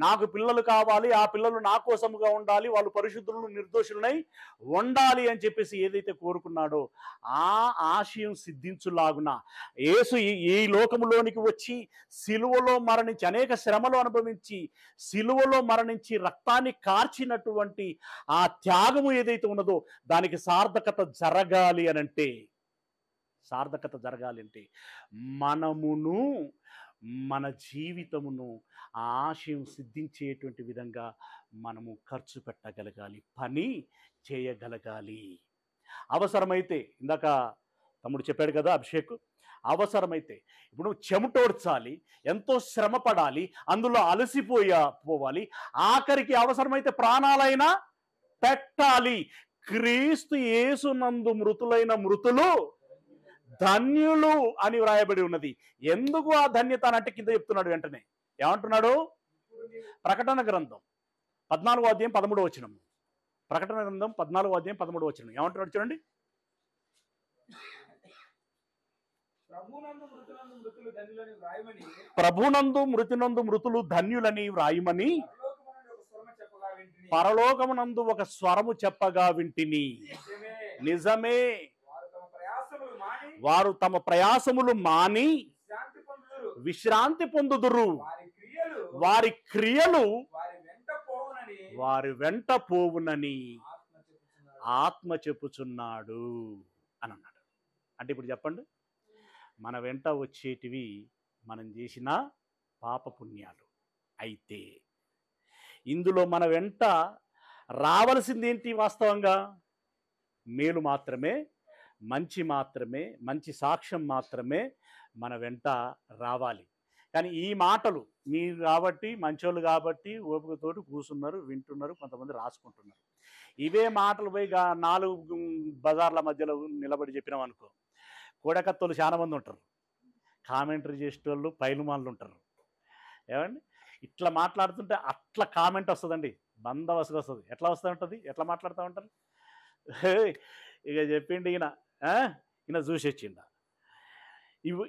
నాకు పిల్లలు కావాలి, ఆ పిల్లలు నా కోసముగా ఉండాలి, వాళ్ళు పరిశుద్ధులను నిర్దోషులనై ఉండాలి అని చెప్పేసి ఏదైతే కోరుకున్నాడో ఆ ఆశయం సిద్ధించులాగున యేసు ఈ లోకములోనికి వచ్చి సిలువలో మరణించి అనేక శ్రమలు అనుభవించి సిలువలో మరణించి రక్తాన్ని కార్చినటువంటి ఆ త్యాగము ఏదైతే ఉన్నదో దానికి సార్థకత జరగాలి అనంటే, సార్థకత జరగాలి అంటే మనమును మన జీవితమును ఆ ఆశయం సిద్ధించేటువంటి విధంగా మనము ఖర్చు పెట్టగలగాలి, పని చేయగలగాలి. అవసరమైతే ఇందాక తమ్ముడు చెప్పాడు కదా అభిషేక్, అవసరమైతే ఇప్పుడు చెమటోడ్చాలి, ఎంతో శ్రమ పడాలి, అందులో పోవాలి, ఆఖరికి అవసరమైతే ప్రాణాలైనా పెట్టాలి. క్రీస్తు యేసునందు మృతులైన మృతులు ధన్యులు అని వ్రాయబడి ఉన్నది. ఎందుకు ఆ ధన్యత అంటే కింద చెప్తున్నాడు. వెంటనే ఏమంటున్నాడు? ప్రకటన గ్రంథం 14వ అధ్యాయం 13వ వచనం. ప్రకటన గ్రంథం 14వ అధ్యాయం 13వ వచనం ఏమంటున్నాడు చూడండి. ప్రభునందు మృతినందు మృతులు ధన్యులని వ్రాయమని పరలోకమునందు ఒక స్వరము చెప్పగా వింటిని. నిజమే, వారు తమ ప్రయాసములు మాని విశ్రాంతి పొందుదురు, వారి క్రియలు వారి వెంట పోవునని ఆత్మ చెప్పుచున్నాడు అని అన్నాడు. అంటే ఇప్పుడు చెప్పండి, మన వెంట వచ్చేటివి మనం చేసిన పాపపుణ్యాలు. అయితే ఇందులో మన వెంట రావలసింది ఏంటి? వాస్తవంగా మేలు మాత్రమే, మంచి మాత్రమే, మంచి సాక్ష్యం మాత్రమే మన వెంట రావాలి. కానీ ఈ మాటలు మీరు కాబట్టి, మంచోళ్ళు కాబట్టి ఓపికతోటి కూర్చున్నారు, వింటున్నారు, కొంతమంది రాసుకుంటున్నారు. ఇవే మాటలు పోయి 4 బజార్ల మధ్యలో నిలబడి చెప్పినాం అనుకో, కోడకత్తోళ్ళు చాలా మంది ఉంటారు, కామెంటరీ చేసేటోళ్ళు పైలుమాళ్ళు ఉంటారు. ఏమండి, ఇట్లా మాట్లాడుతుంటే అట్లా కామెంట్ వస్తుందండి, బందవసగా వస్తుంది. ఎట్లా వస్తూ ఉంటుంది, ఎట్లా మాట్లాడుతూ ఉంటారు? ఇక చెప్పిండి ఈయన చూసి వచ్చిండ,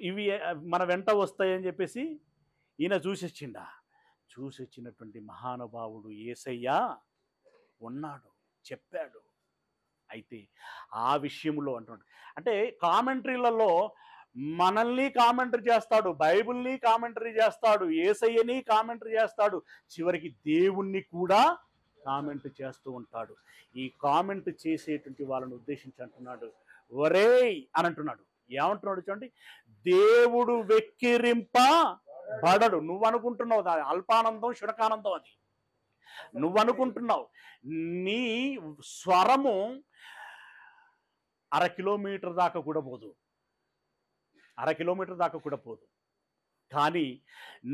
ఇవి మన వెంట వస్తాయని చెప్పేసి ఈయన చూసి వచ్చినటువంటి మహానుభావుడు యేసయ్య ఉన్నాడు, చెప్పాడు. అయితే ఆ విషయంలో అంటున్నాడు. అంటే కామెంటరీలలో మనల్ని కామెంటరీ చేస్తాడు, బైబిల్ని కామెంటరీ చేస్తాడు, యేసయ్యని కామెంటరీ చేస్తాడు, చివరికి దేవుణ్ణి కూడా కామెంట్ చేస్తూ ఉంటాడు. ఈ కామెంట్ చేసేటువంటి వాళ్ళని ఉద్దేశించి అంటున్నాడు, ఒరేయ్ అని అంటున్నాడు. ఏమంటున్నాడు చూడండి, దేవుడు వెక్కిరింపబడడు. నువ్వు అనుకుంటున్నావు అల్పానందం శునకానందం, అది నువ్వు అనుకుంటున్నావు. నీ స్వరము 1/2 కిలోమీటర్ దాకా కూడా పోదు, 1/2 కిలోమీటర్ దాకా కూడా పోదు. కానీ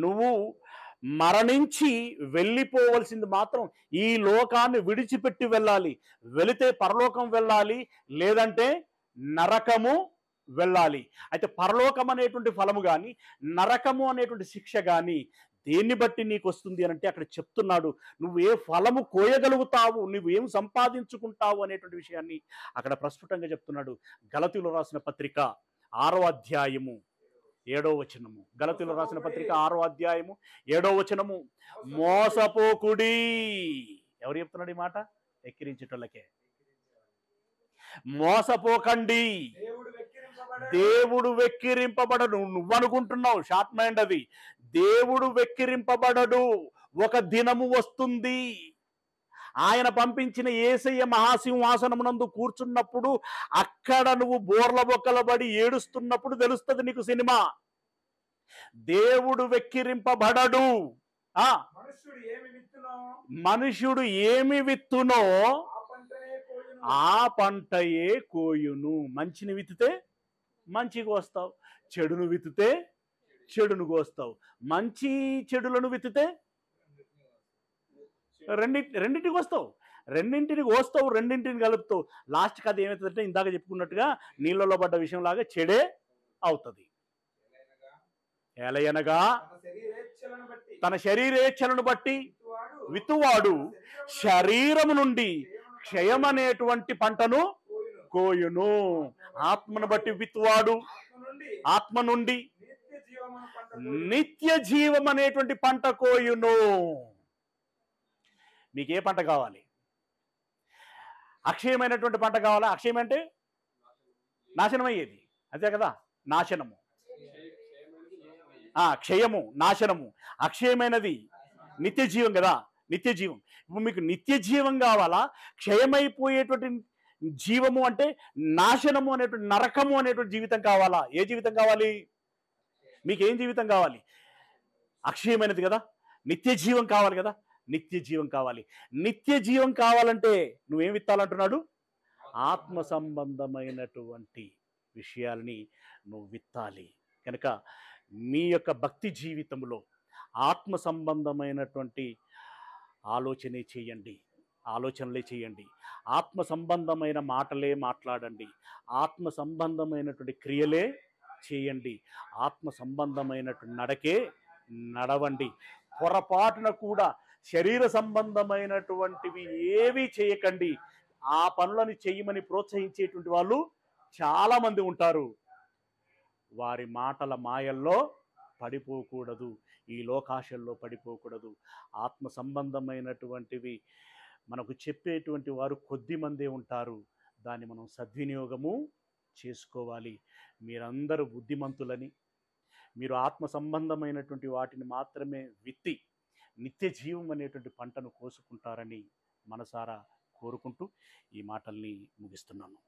నువ్వు మరణించి వెళ్ళిపోవలసింది మాత్రం ఈ లోకాన్ని విడిచిపెట్టి వెళ్ళాలి. వెళితే పరలోకం వెళ్ళాలి, లేదంటే నరకము వెళ్ళాలి. అయితే పరలోకం అనేటువంటి ఫలము కానీ, నరకము అనేటువంటి శిక్ష కానీ దేన్ని బట్టి నీకు వస్తుంది అని అంటే అక్కడ చెప్తున్నాడు. నువ్వు ఏ ఫలము కోయగలుగుతావు, నువ్వు ఏం సంపాదించుకుంటావు అనేటువంటి విషయాన్ని అక్కడ ప్రస్ఫుటంగా చెప్తున్నాడు. గలతీయులకు రాసిన పత్రిక 6వ అధ్యాయము 7వ వచనము. గలతీయులకు రాసిన పత్రిక 6వ అధ్యాయము 7వ వచనము. మోసపోకుడి. ఎవరు చెప్తున్నాడు ఈ మాట? ఎక్కిరించేటోళ్ళకే. మోసపోకండి, దేవుడు వెక్కిరింపబడడు. నువ్వు అనుకుంటున్నావు, షార్ట్ మైండ్ అది. దేవుడు వెక్కిరింపబడడు. ఒక దినము వస్తుంది, ఆయన పంపించిన యేసయ్య మహాసింహాసనమునందు కూర్చున్నప్పుడు అక్కడ నువ్వు బోర్ల బొక్కలబడి ఏడుస్తున్నప్పుడు తెలుస్తుంది నీకు సినిమా. దేవుడు వెక్కిరింపబడడు. మనుష్యుడు ఏమి విత్తునో ఆ పంటయే కోయును. మంచిని విత్తితే మంచి కోస్తావు. చెడును విత్తితే చెడును కోస్తావు. మంచి చెడులను విత్తితే రెండింటికి వస్తావు. రెండింటిని కోస్తావు, రెండింటిని కలుపుతావు. లాస్ట్కి అది ఏమవుతుందంటే ఇందాక చెప్పుకున్నట్టుగా నీళ్ళలో పడ్డ విషయంలాగా చెడే అవుతుంది. ఎలయనగా తన శరీరేచ్ఛలను బట్టి విత్తువాడు శరీరము నుండి క్షయమనేటువంటి పంటను కోయును. ఆత్మను బట్టి విత్తువాడు ఆత్మ నుండి నిత్య జీవం అనేటువంటి పంట కోయును. మీకు ఏ పంట కావాలి? అక్షయమైనటువంటి పంట కావాలా? అక్షయం అంటే నాశనం అయ్యేది, అదే కదా నాశనము. క్షయము, నాశనము. అక్షయమైనది నిత్య జీవం కదా, నిత్య జీవం. ఇప్పుడు మీకు నిత్య జీవం కావాలా? క్షయమైపోయేటువంటి జీవము అంటే నాశనము అనేటువంటి, నరకము అనేటువంటి జీవితం కావాలా? ఏ జీవితం కావాలి? మీకేం జీవితం కావాలి? అక్షయమైనది కదా, నిత్య జీవం కావాలి కదా. నిత్య జీవం కావాలి. నిత్య జీవం కావాలంటే నువ్వేం విత్తాలంటున్నాడు? ఆత్మ సంబంధమైనటువంటి విషయాల్ని నువ్వు విత్తాలి. కనుక మీ యొక్క భక్తి జీవితంలో ఆత్మ సంబంధమైనటువంటి ఆలోచనలే చేయండి. ఆత్మ సంబంధమైన మాటలే మాట్లాడండి. ఆత్మ సంబంధమైనటువంటి క్రియలే చేయండి. ఆత్మ సంబంధమైనటువంటి నడకే నడవండి. పొరపాటున కూడా శరీర సంబంధమైనటువంటివి ఏవి చేయకండి. ఆ పనులను చేయమని ప్రోత్సహించేటువంటి వాళ్ళు చాలామంది ఉంటారు. వారి మాటల మాయల్లో పడిపోకూడదు, ఈ లోకాశల్లో పడిపోకూడదు. ఆత్మ సంబంధమైనటువంటివి మనకు చెప్పేటువంటి వారు కొద్ది మందే ఉంటారు. దాన్ని మనం సద్వినియోగము చేసుకోవాలి. మీరందరూ బుద్ధిమంతులని, మీరు ఆత్మ సంబంధమైనటువంటి వాటిని మాత్రమే విత్తి నిత్య జీవం అనేటువంటి పంటను కోసుకుంటారని మనసారా కోరుకుంటూ ఈ మాటల్ని ముగిస్తున్నాను.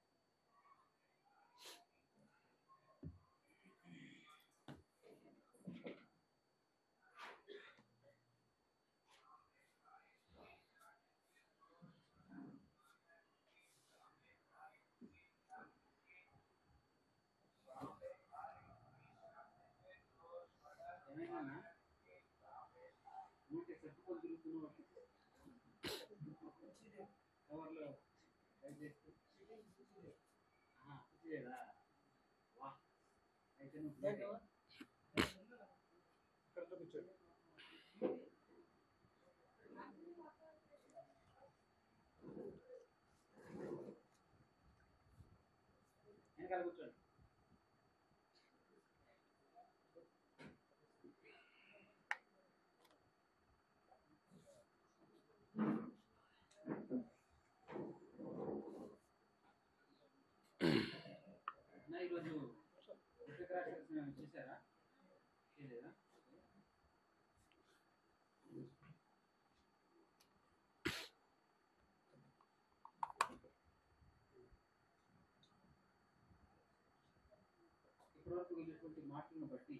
ఇప్పటివరకు వెళ్ళేటువంటి మాటలను బట్టి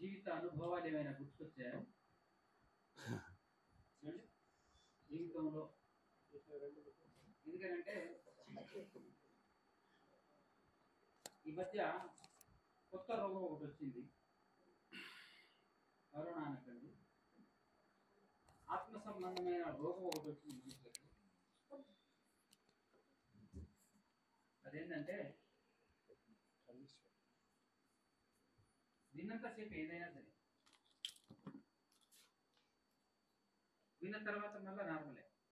జీవిత అనుభవాలు ఏమైనా గుర్తుకొచ్చాయా? జీవితంలో ఎందుకంటే ఈ మధ్య కొత్త రోగం ఒకటి వచ్చింది, కరోనా అనకండి, ఆత్మ సంబంధమైన రోగం ఒకటి వచ్చింది. అదేంటంటే విన్నంతసేపు ఏదైనా సరే, విన్న తర్వాత మళ్ళీ నార్మలే.